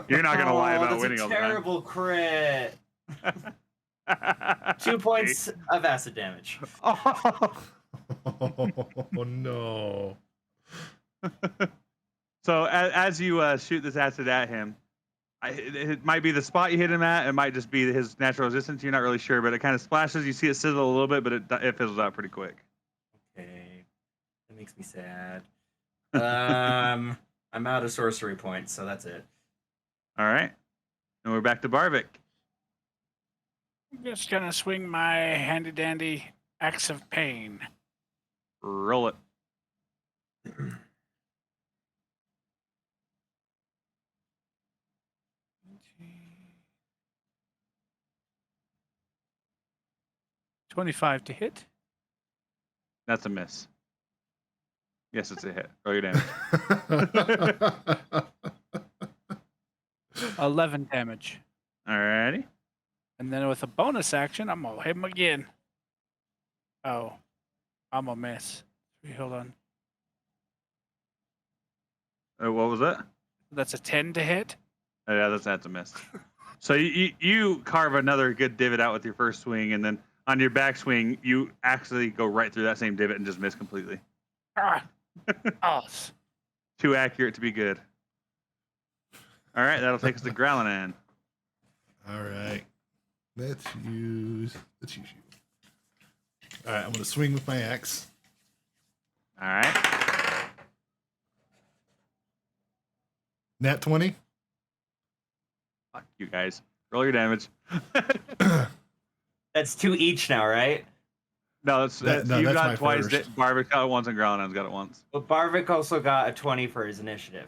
you're not gonna lie about that's winning a all the terrible crit. time. 2 points of acid damage. Oh. Oh no. So as you shoot this acid at him, it might be the spot you hit him at. It might just be his natural resistance. You're not really sure, but it kind of splashes. You see it sizzle a little bit, but it fizzles out pretty quick. Okay, that makes me sad. I'm out of sorcery points, so that's it. All right, and we're back to Barvik. I'm just gonna swing my handy dandy axe of pain. Roll it. $25 to hit. That's a miss. Yes, it's a hit. Roll your damage. 11 damage. All righty. And then with a bonus action, I'm gonna hit him again. Oh, I'm a miss. Hold on. What was that? That's a 10 to hit. Oh, yeah, that's a miss. So you carve another good divot out with your first swing, and then on your back swing, you actually go right through that same divot and just miss completely. Ah. Oh, Too accurate to be good. All right, that'll take us to Growlithe. All right. Let's use you. All right, I'm gonna swing with my axe. All right. Nat 20. Fuck you guys. Roll your damage. That's 2 each now, right? No, No, you that's got my it twice. first. Barvick got it once, and Growlithe's got it once. But Barvik also got a 20 for his initiative.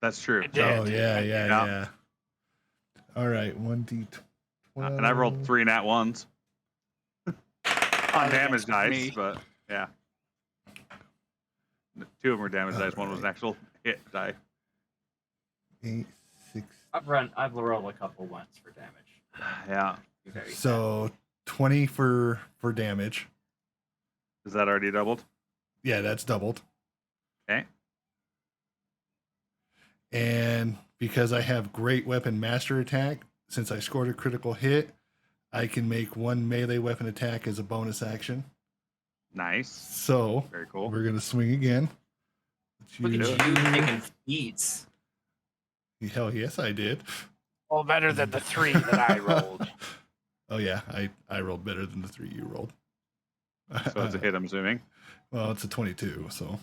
That's true. I did. Oh yeah. Yeah. All right, 1d12. And I rolled 3 nat ones on damage against dice, me. but yeah. 2 of them were damage dice. One was an actual hit die. 8, 6. I've rolled a couple once for damage. Yeah. Very So 20 for damage. Is that already doubled? Yeah, that's doubled. Okay. And because I have great weapon master attack, since I scored a critical hit, I can make 1 melee weapon attack as a bonus action. Nice. So Very cool. we're gonna swing again. Look at do you it. taking feats. Hell yes, I did. Well, better than the 3 that I rolled. Oh yeah, I rolled better than the 3 you rolled. So it's a hit, I'm assuming. Well, it's a 22, so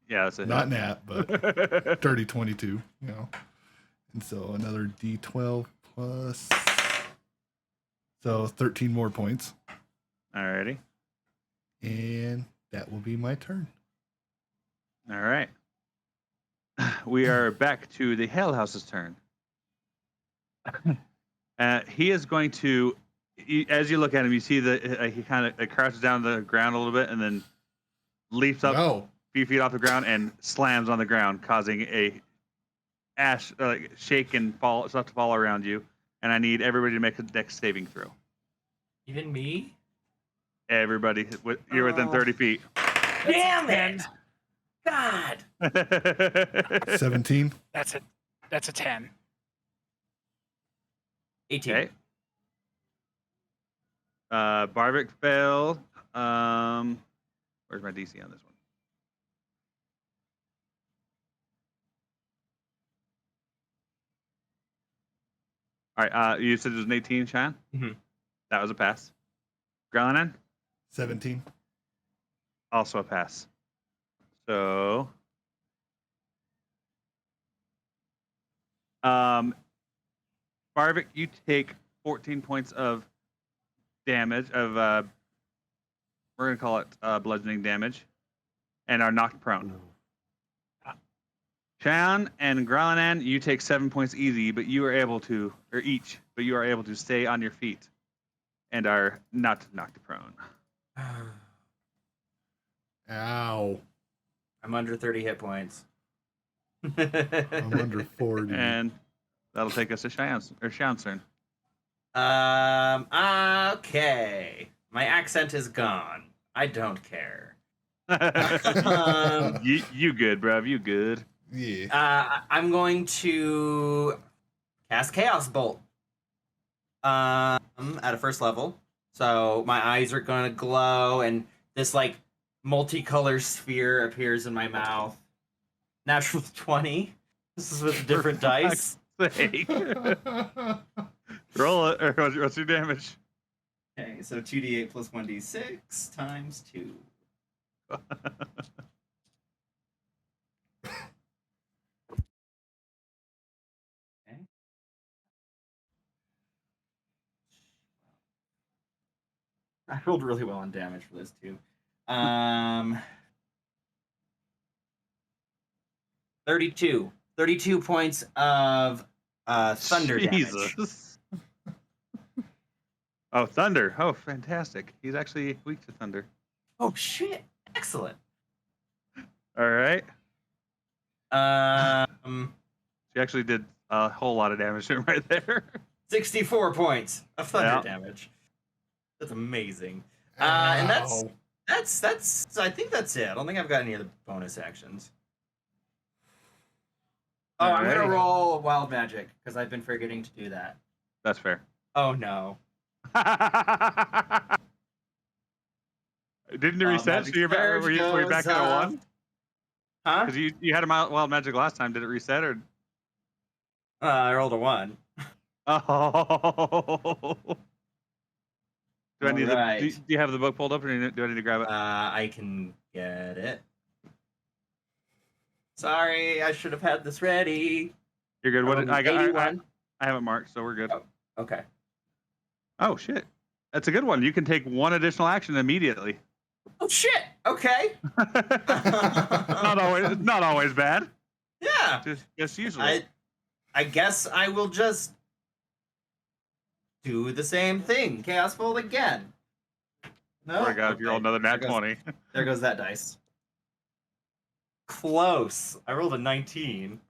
Yeah, that's a not nat, but hit. dirty 22, you know. And so another D12 plus, so 13 more points, Alrighty. and that will be my turn. All right. We are back to the Hale House's turn. He is going to, as you look at him, you see that he kind of crouches down to the ground a little bit and then leaps up Oh, a few feet off the ground and slams on the ground, causing a shake and fall, stuff to fall around you. And I need everybody to make a dex saving throw. Even me? Everybody, you're within 30 feet. Damn it! God! 17. That's a 10. 18. Okay. Barvik failed. Where's my DC on this one? All right. You said it was an 18, Sean? Mhm. That was a pass. Growlithe? 17. Also a pass. So, Barvik, you take 14 points of damage of we're gonna call it bludgeoning damage, and are knocked prone. Chan and Growlithe, you take 7 points easy, but you are able to, or each, but you are able to stay on your feet, and are not knocked prone. Ow. I'm under 30 hit points. I'm under 40. And that'll take us to Sean's turn. Okay. My accent is gone. I don't care. you good, bruv. You good. Yeah. I'm going to cast Chaos Bolt. At a first level. So my eyes are going to glow, and this like multicolor sphere appears in my mouth. Natural 20. This is with different dice. Sake. Roll it. Or what's your damage? Okay, so 2d8 plus 1d6 times 2. Okay. I rolled really well on damage for this too. 32 points of thunder damage. Jesus. Oh, thunder. Oh, fantastic. He's actually weak to thunder. Oh shit! Excellent. All right. She actually did a whole lot of damage to him right there. 64 points of thunder Yeah. damage. That's amazing. And that's Ow. I think that's it. I don't think I've got any other bonus actions. Oh, I'm gonna Alright. roll wild magic because I've been forgetting to do that. That's fair. Oh no. Didn't you reset? Magic So you're back, Surge were you back goes at a up. 1? Huh? Because you had a wild magic last time. Did it reset or? I rolled a 1. Oh. Do I need Alright. do you have the book pulled up, or do I need to grab it? I can get it. Sorry, I should have had this ready. You're good. What did, I got? 81. I have it marked, so we're good. Oh. Okay. Oh shit, that's a good one. You can take one additional action immediately. Oh shit. Okay. Not always bad. Yeah. Just usually. I guess I will just do the same thing. Chaos Bolt again. No. Oh my god, if you roll another nat 20. There goes that dice. Close. I rolled a 19.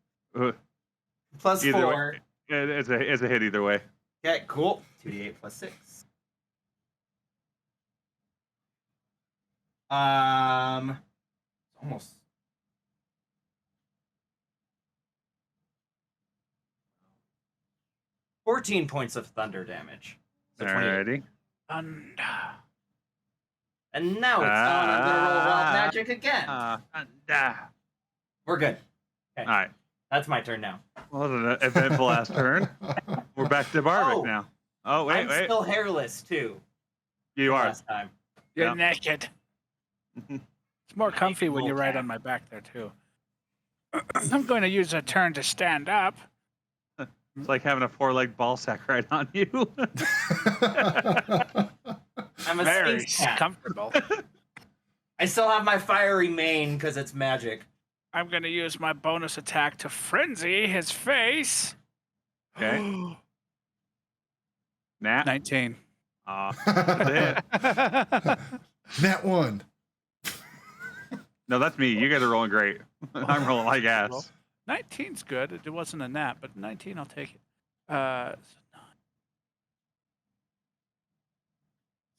Plus Either 4. way, it's a hit either way. Okay, cool. 2d8 plus 6. Almost. $14 points of thunder damage. So 28. Alrighty. And And now it's on. I'm gonna roll wild magic again. We're good. Okay. All right. That's my turn now. Well, an eventful ass turn. We're back to Barvik Oh. now. Oh wait, I'm wait. still hairless too. You are. Last time. you're Yeah. naked. It's more comfy when you're right on my back there too. I'm going to use a turn to stand up. It's like having a 4-legged ball sack right on you. I'm a Very space cat. comfortable. I still have my fiery mane because it's magic. I'm going to use my bonus attack to frenzy his face. Okay. Nat. 19. Nat 1. No, that's me. You guys are rolling great. I'm rolling like ass. 19's good. It wasn't a nat, but 19, I'll take it.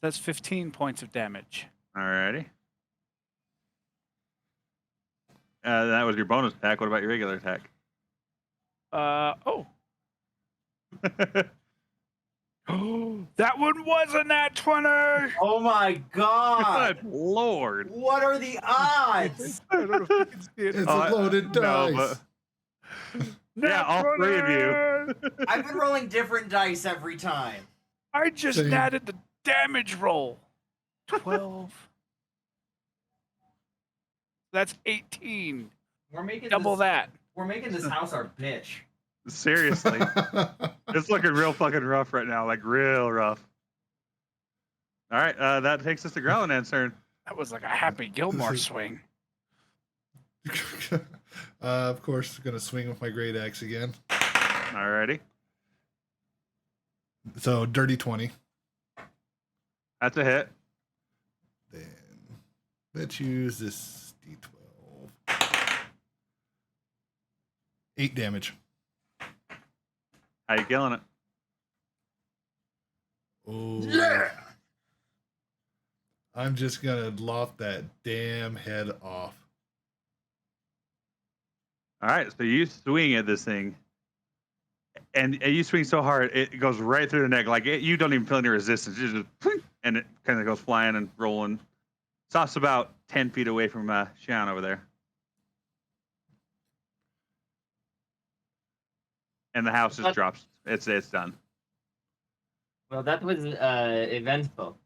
That's 15 points of damage. Alrighty. That was your bonus attack. What about your regular attack? Oh, that one was a nat 20. Oh my god! Good lord. What are the odds? I don't know if you can see it. It's a loaded dice. No, but yeah, all three of you. I've been rolling different dice every time. I just Same. added the damage roll. 12. That's 18. We're making Double this, that. We're making this house our bitch. Seriously. It's looking real fucking rough right now. Like real rough. All right, that takes us to Growlinand's turn. That was like a Happy Gilmore swing. Of course, gonna swing with my great axe again. Alrighty. So dirty 20. That's a hit. Then let's use this D12. 8 damage. How you killing it? Oh Yeah! I'm just gonna loft that damn head off. All right, so you swing at this thing, and you swing so hard it goes right through the neck. Like you don't even feel any resistance. You just and it kind of goes flying and rolling. Stops about 10 feet away from Xian over there, and the house just drops. It's done. Well, that was eventful.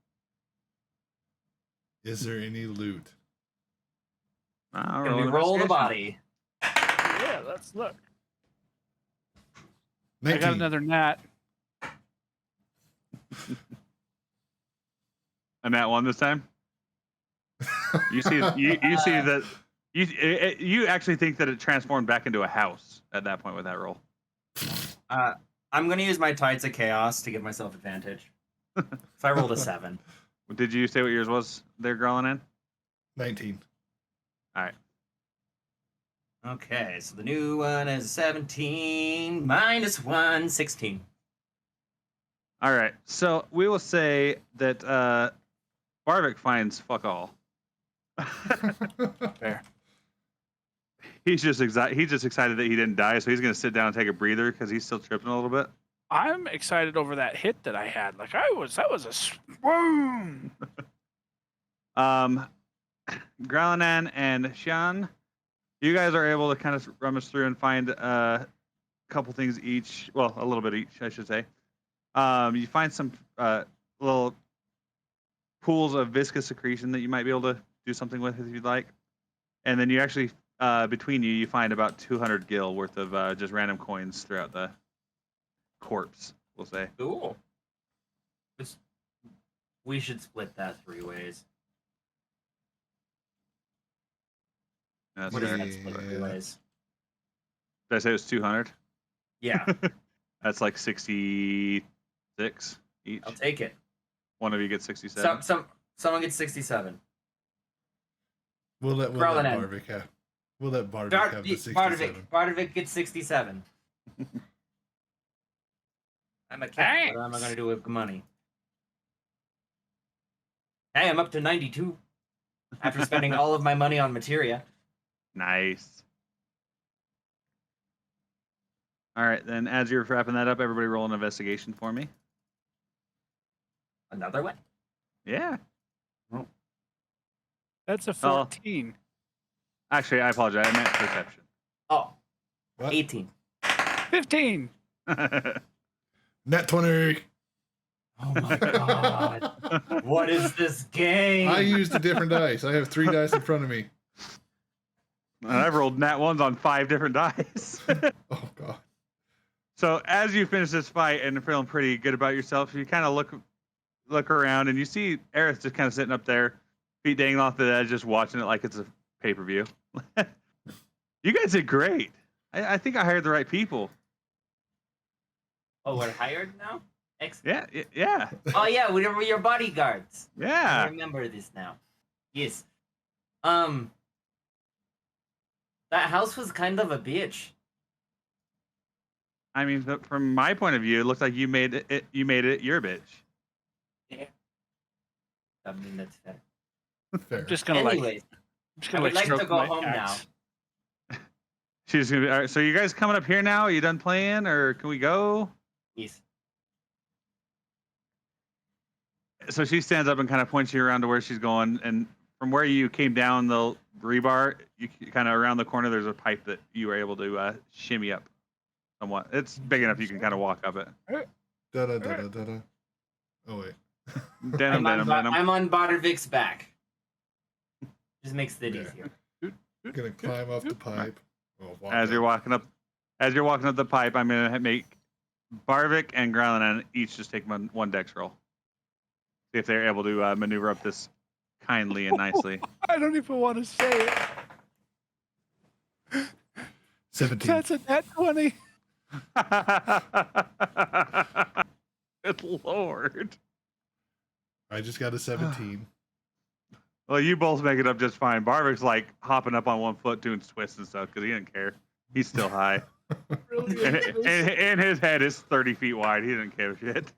Is there any loot? I'll Can we an roll the investigation. body? Yeah, let's look. I 19. got another nat. And that one this time. You see that you actually think that it transformed back into a house at that point with that roll. I'm going to use my Tides of Chaos to give myself advantage. So I rolled a 7. Did you say what yours was there, Growlin'? 19. All right. Okay, so the new one is 17 minus 1, 16. All right. So we will say that Barvik finds fuck all. Fair. He's just excited that he didn't die, so he's gonna sit down and take a breather because he's still tripping a little bit. I'm excited over that hit that I had. Like that was a swoon. Growlinan and Xian, You guys are able to kind of rummage through and find a couple things each. Well, a little bit each, I should say. You find some little pools of viscous secretion that you might be able to do something with if you'd like. And then you actually, between you find about 200 gil worth of just random coins throughout the corpse, we'll say. Cool. We should split that 3 ways. That's What is fair. that split 3 ways? Did I say it was 200? Yeah, That's like 66 each. I'll take it. One of you gets 67. Someone gets 67. We'll let Growling in. Barvik have. We'll let Barvik have the 67. Bardovic gets 67. I'm a cat. What am I going to do with money? Hey, I'm up to 92 after spending all of my money on materia. Nice. All right, then as you're wrapping that up, everybody roll an investigation for me. Another one? Yeah. That's a Oh. 14. Actually, I apologize. I meant perception. Oh, What? 18. 15. Net 20. Oh my god. What is this game? I used a different dice. I have 3 dice in front of me. And I've rolled nat ones on 5 different dice. Oh god. So as you finish this fight and feeling pretty good about yourself, you kind of look around and you see Aerith just kind of sitting up there, feet dangling off the edge, just watching it like it's a pay-per-view. You guys did great. I think I hired the right people. Oh, we're hired now? Excellent. Yeah. Oh yeah, we were your bodyguards. I Yeah. remember this now. Yes. That house was kind of a bitch. I mean, from my point of view, it looks like you made it. You made it your bitch. I mean, that's fair. Fair. Just gonna Anyways, I would like to stroke go my home axe. She's gonna be. All right, so you guys coming up here now? Are you done playing, or can we go? yes. So she stands up and kind of points you around to where she's going, and from where you came down the rebar, you kind of around the corner. There's a pipe that you were able to shimmy up somewhat. It's big enough you can kind of walk up it. Da da da da da da. Oh wait. Denim. I'm on Barvic's back. Just makes it Yeah. easier. Gonna climb up the pipe. Oh, walk As you're up. walking up the pipe, I'm gonna make Barvik and Growlin each just take one dex roll. See if they're able to maneuver up this kindly and nicely. I don't even want to say it. 17. That's a net 20. Good lord. I just got a 17. Well, you both make it up just fine. Barvik's like hopping up on one foot doing twists and stuff because he didn't care. He's still high. Really and his head is 30 feet wide. He didn't give a shit.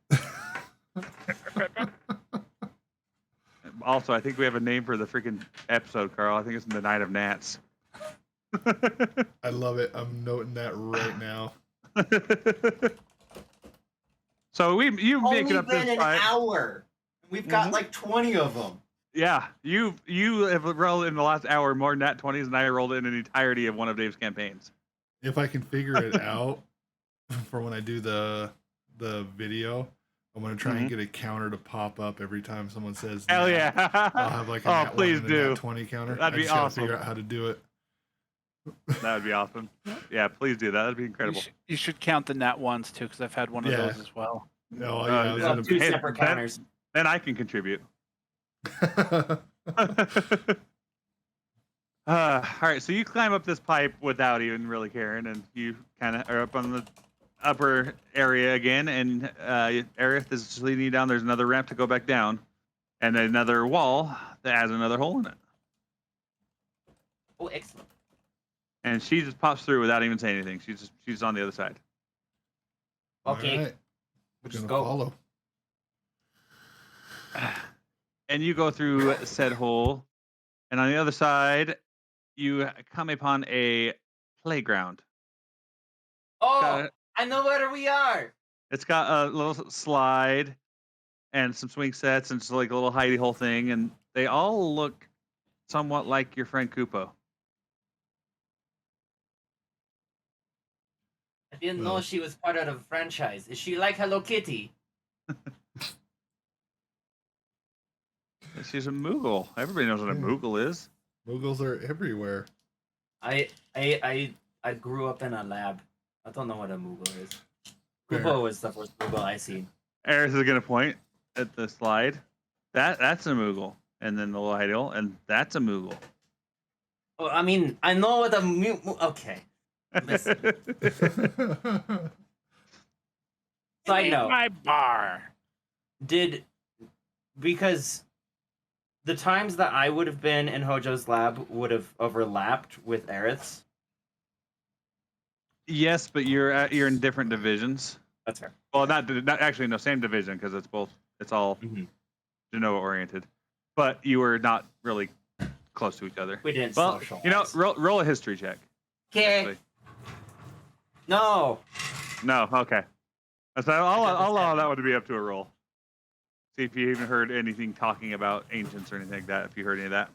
Also, I think we have a name for the freaking episode, Carl. I think it's The Night of Gnats. I love it. I'm noting that right now. So you make it up been this an fight. hour. We've got Mhm. like 20 of them. Yeah, you have rolled in the last hour more nat 20s than I rolled in the entirety of one of Dave's campaigns. If I can figure it out for when I do the video, I'm gonna try and get a counter to pop up every time someone says Hell nat. yeah! I'll have like a Oh, nat please 1 and a do. nat 20 counter. That'd I be just gotta awesome. figure out how to do it. That would be awesome. Yeah, please do that. That'd be incredible. You should count the nat ones too, because I've had one of Yeah. those as well. No, yeah, yeah, Well, the 2 pen- separate pen- counters. Then I can contribute. All right, so you climb up this pipe without even really caring, and you kind of are up on the upper area again, and Aerith is just leading you down. There's another ramp to go back down, and another wall that has another hole in it. Oh, excellent. And she just pops through without even saying anything. She's on the other side. Okay, All right. we'll Gonna just go. follow. And you go through said hole, and on the other side, you come upon a playground. Oh, I know where we are. It's got a little slide and some swing sets and just like a little hidey hole thing, and they all look somewhat like your friend Kupo. I didn't know she was part of the franchise. Is she like Hello Kitty? She's a Moogle. Everybody knows what a Yeah. Moogle is. Moogles are everywhere. I grew up in a lab. I don't know what a Moogle is. Fair. Kubo was the first Moogle I seen. Aerith is gonna point at the slide. That's a Moogle, and then the Lydell, and that's a Moogle. Oh, I mean, I know what a okay. Listen. Side Leave note. my bar. Because the times that I would have been in Hojo's lab would have overlapped with Aerith's. Yes, but you're in different divisions. That's fair. Well, not actually no, same division because it's all Mhm. Genoa oriented, but you were not really close to each other. We didn't Well, socialize. you know, roll a history check. Okay. actually. No. No, okay. So I'll allow that one to be up to a roll. See if you even heard anything talking about ancients or anything like that. If you heard any of that.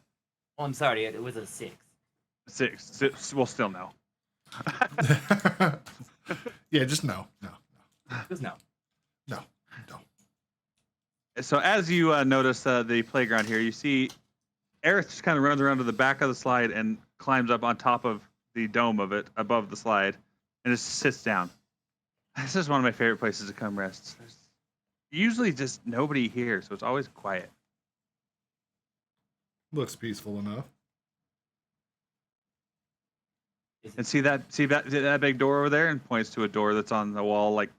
Oh, I'm sorry. It was a 6. Six. Well, still no. Yeah, just no. Just no. So as you notice the playground here, you see Aerith just kind of runs around to the back of the slide and climbs up on top of the dome of it above the slide and just sits down. This is one of my favorite places to come rest. There's usually just nobody here, so it's always quiet. Looks peaceful enough. And see that big door over there, and points to a door that's on the wall. Like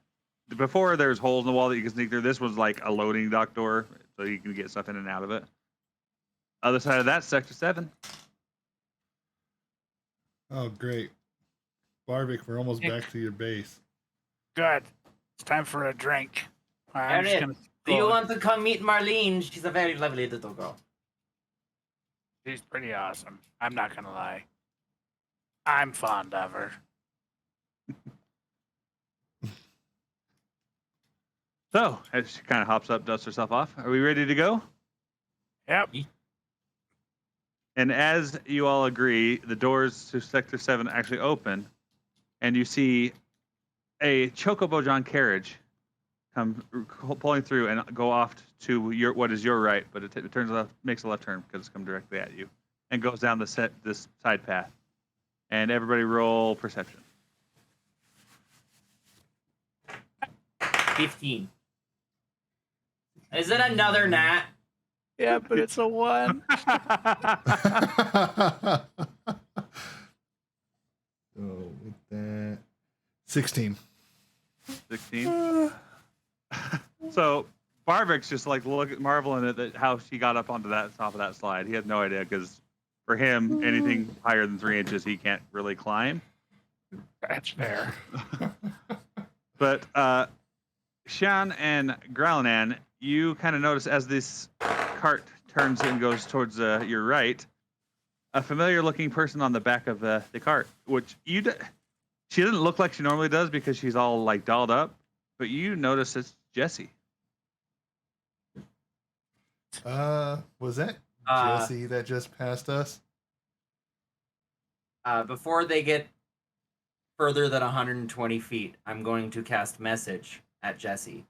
before, there's holes in the wall that you can sneak through. This was like a loading dock door, so you can get stuff in and out of it. Other side of that, Sector 7. Oh, great. Barvik, we're almost back to your base. Good. It's time for a drink. I'm just Aerith, gonna do you go- want to come meet Marlene? She's a very lovely little girl. She's pretty awesome. I'm not gonna lie. I'm fond of her. So as she kind of hops up, dusts herself off. Are we ready to go? Yep. And as you all agree, the doors to Sector 7 actually open, and you see a Chocobo John carriage come pulling through and go off to what is your right, but it turns left, makes a left turn because it's come directly at you, and goes down this side path. And everybody roll perception. 15. Is it another gnat? Yeah, but it's a 1. So with that, 16. 16. So Barvik's just like marveling at how she got up onto that top of that slide. He had no idea because for him, anything higher than 3 inches, he can't really climb. That's fair. But Shan and Growlnan, you kind of notice as this cart turns and goes towards your right, a familiar-looking person on the back of the cart, which she doesn't look like she normally does because she's all like dolled up, but you notice it's Jessie. Was that Jesse that just passed us? Before they get further than 120 feet, I'm going to cast message at Jessie.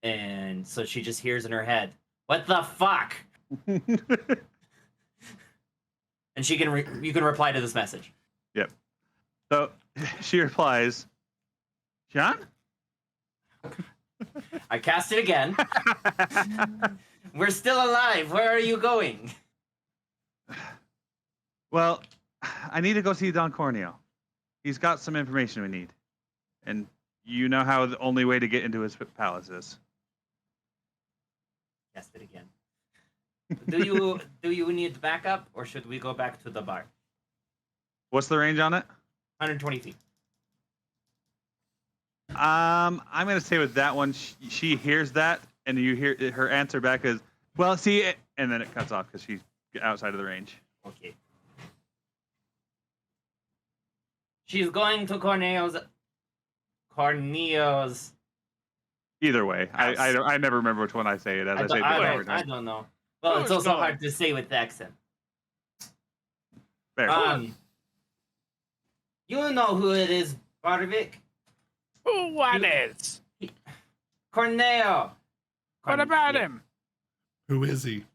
And so she just hears in her head, "What the fuck?" And she can you can reply to this message. So she replies, Shan? I cast it again. We're still alive. Where are you going? Well, I need to go see Don Corneo. He's got some information we need. And you know how the only way to get into his palace is. Cast it again. Do you need backup, or should we go back to the bar? What's the range on it? 120 feet. I'm going to say with that one, she hears that, and you hear her answer back is, well, see, and then it cuts off because she's outside of the range. Okay. She's going to Corneo's. Either way, House. I never remember which one I say it as. I say it every I time. don't know. Well, Oh, it's it's also going. hard to say with the accent. Fair. Um, You know who it is, Barvik. What You- is? Corneo. What about Yeah. him? Who is he?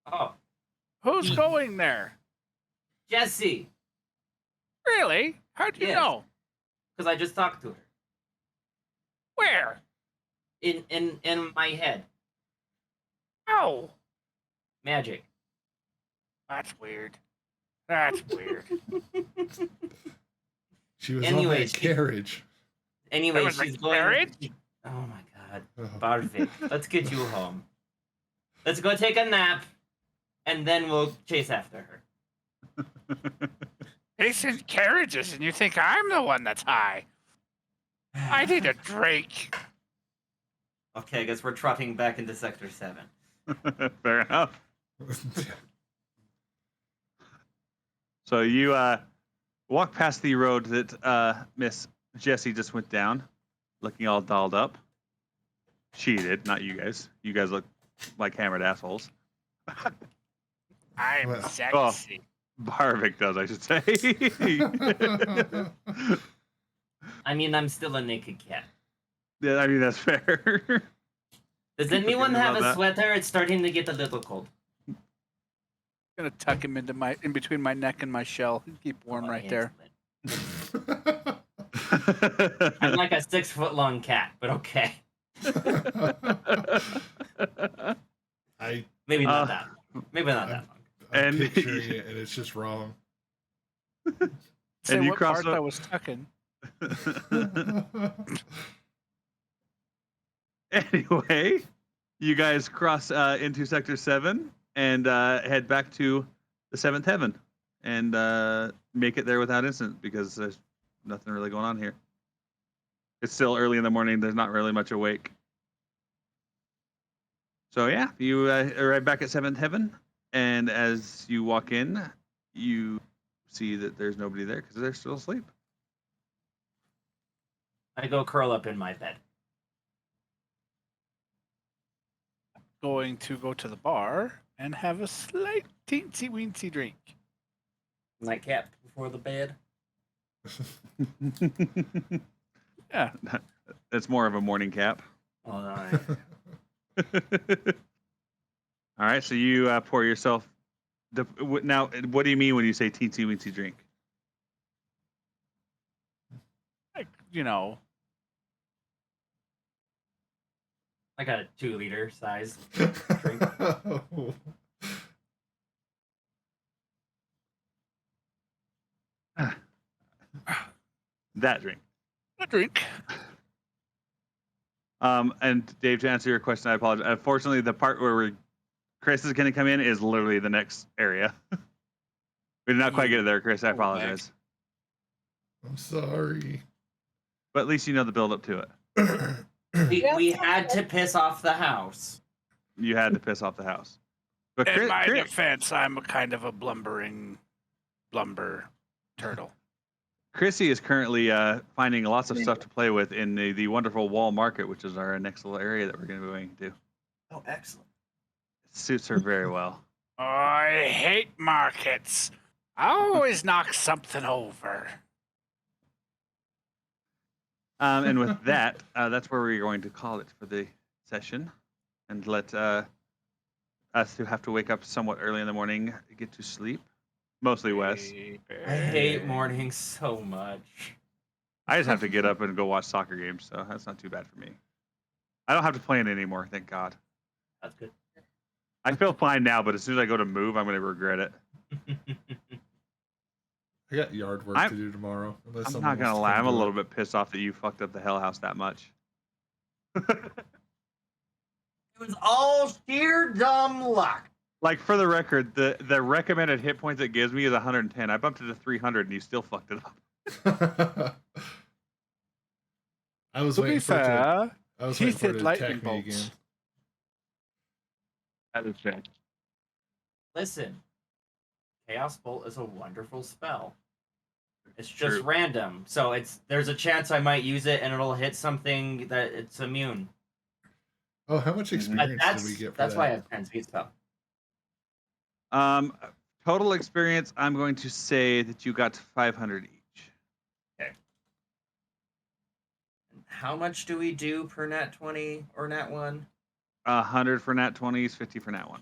Oh, Who's He- going there? Jesse. Really? How'd you Yes. know? Because I just talked to her. Where? In my head. Oh, Magic. that's weird. That's weird. She was Anyway, on that carriage. Anyway, That was she's like going. marriage? Oh my god. Oh. Barvik, let's get you home. Let's go take a nap, and then we'll chase after her. He's in carriages, and you think I'm the one that's high. I need a drink. Okay, I guess we're trotting back into Sector 7. Fair enough. So you walk past the road that Miss Jessie just went down, looking all dolled up. She did, not you guys. You guys look like hammered assholes. I'm Well- sexy. Barvik does, I should say. I mean, I'm still a naked cat. Yeah, I mean that's fair. Does anyone Forgetting have about a that. sweater? It's starting to get a little cold. Gonna tuck him in between my neck and my shell. Keep warm Oh, right there. excellent. I'm like a 6-foot long cat, but okay. I Maybe not Uh, that. Maybe not that long. I'm And- picturing it, and it's just wrong. Say you what cross part up- I was tucking. Anyway, you guys cross into Sector 7 and head back to the 7th Heaven and make it there without incident because there's nothing really going on here. It's still early in the morning. There's not really much awake. So yeah, you arrive back at 7th Heaven, and as you walk in, you see that there's nobody there because they're still asleep. I go curl up in my bed. Going to go to the bar and have a slight teensy weensy drink. Nightcap before the bed. Yeah. It's more of a morning cap. Oh, no. All right, so you pour yourself. Now, what do you mean when you say teensy weensy drink? Like, you know, I got a 2-liter size. That drink. a drink. And Dave, to answer your question, I apologize. Unfortunately, the part where Chris is going to come in is literally the next area. We did not quite get it there, Chris. I Oh, apologize. I'm sorry. But at least you know the build up to it. We had to piss off the house. You had to piss off the house. But In my Chris, defense, I'm a kind of a blumbering lumber turtle. Chrissy is currently finding lots of stuff to play with in the wonderful Wall Market, which is our next little area that we're going to be going to. Oh, excellent. It suits her very well. I hate markets. I always knock something over. And with that, that's where we're going to call it for the session, and let us who have to wake up somewhat early in the morning get to sleep. Mostly Wes. I hate mornings so much. I just have to get up and go watch soccer games, so that's not too bad for me. I don't have to plan anymore, thank God. That's good. I feel fine now, but as soon as I go to move, I'm going to regret it. I got yard work I'm- to do tomorrow. unless I'm someone not going to wants lie. come I'm a do it. little bit pissed off that you fucked up the Hell House that much. It was all sheer dumb luck. Like, for the record, the recommended hit points it gives me is 110. I bumped it to 300, and you still fucked it up. I was To be waiting for it to. fair, I was he waiting for it said to lightning attack me bolts. again. That is fair. Listen, Chaos Bolt is a wonderful spell. It's just True. random, so there's a chance I might use it and it'll hit something that it's immune. Oh, how much Mhm. experience That's did we get for that's that? why I have 10 speed spell. Total experience, I'm going to say that you got 500 each. how much do we do per nat 20 or nat 1? 100 for nat 20s, 50 for nat 1.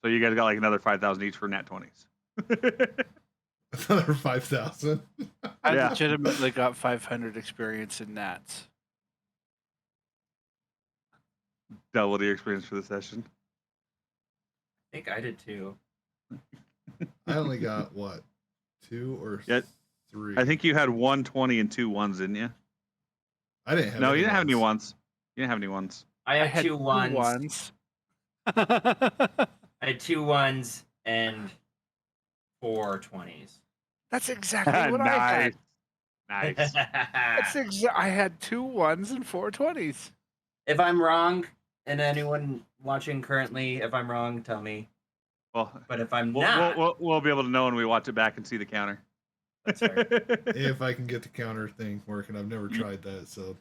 So you guys got like another 5,000 each for nat 20s. Another 5,000. I Yeah. legitimately got 500 experience in Nats. Double the experience for the session. I think I did too. I only got what, 2 or Yeah, 3? I think you had 120 and 2 1s, didn't you? I didn't have. No, any you didn't have any ones. ones. You didn't have any ones. I I had had 2 two ones. ones. I had 2 1s and 4 20s. That's exactly what I had. Nice. I had 2 1s and 4 20s. If I'm wrong, and anyone watching currently, if I'm wrong, tell me. Well, But if I'm we'll, not, we'll be able to know when we watch it back and see the counter. that's fair. If I can get the counter thing working, I've never tried that. So,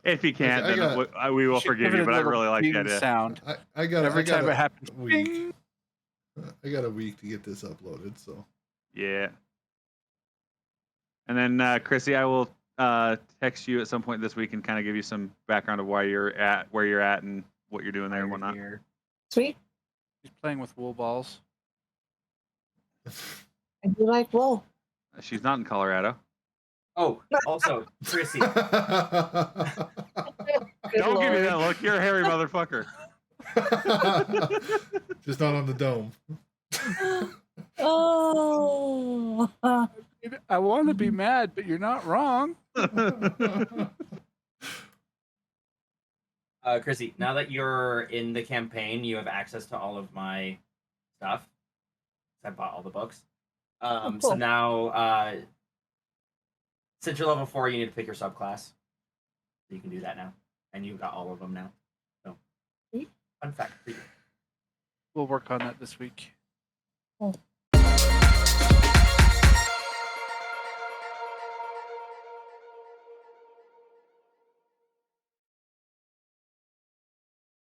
If you can't, I then got- we will You should forgive give it you. a But I little really like the bing idea. sound. I got Every I got time a it happens. week. Bing. I got a week to get this uploaded. So, Yeah. And then Chrissy, I will text you at some point this week and kind of give you some background of where you're at, and what you're doing there and whatnot. Here. Sweet. He's playing with wool balls. I do like wool. She's not in Colorado. Oh, also, Chrissy, Good Don't give me Lord. that look. You're a hairy motherfucker. just not on the dome. Oh. I want to be mad, but you're not wrong. Chrissy, now that you're in the campaign, you have access to all of my stuff. I bought all the books. So cool. now, since you're level 4, you need to pick your subclass. So you can do that now, and you've got all of them now. So, Sweet. fun fact for you. We'll work on that this week.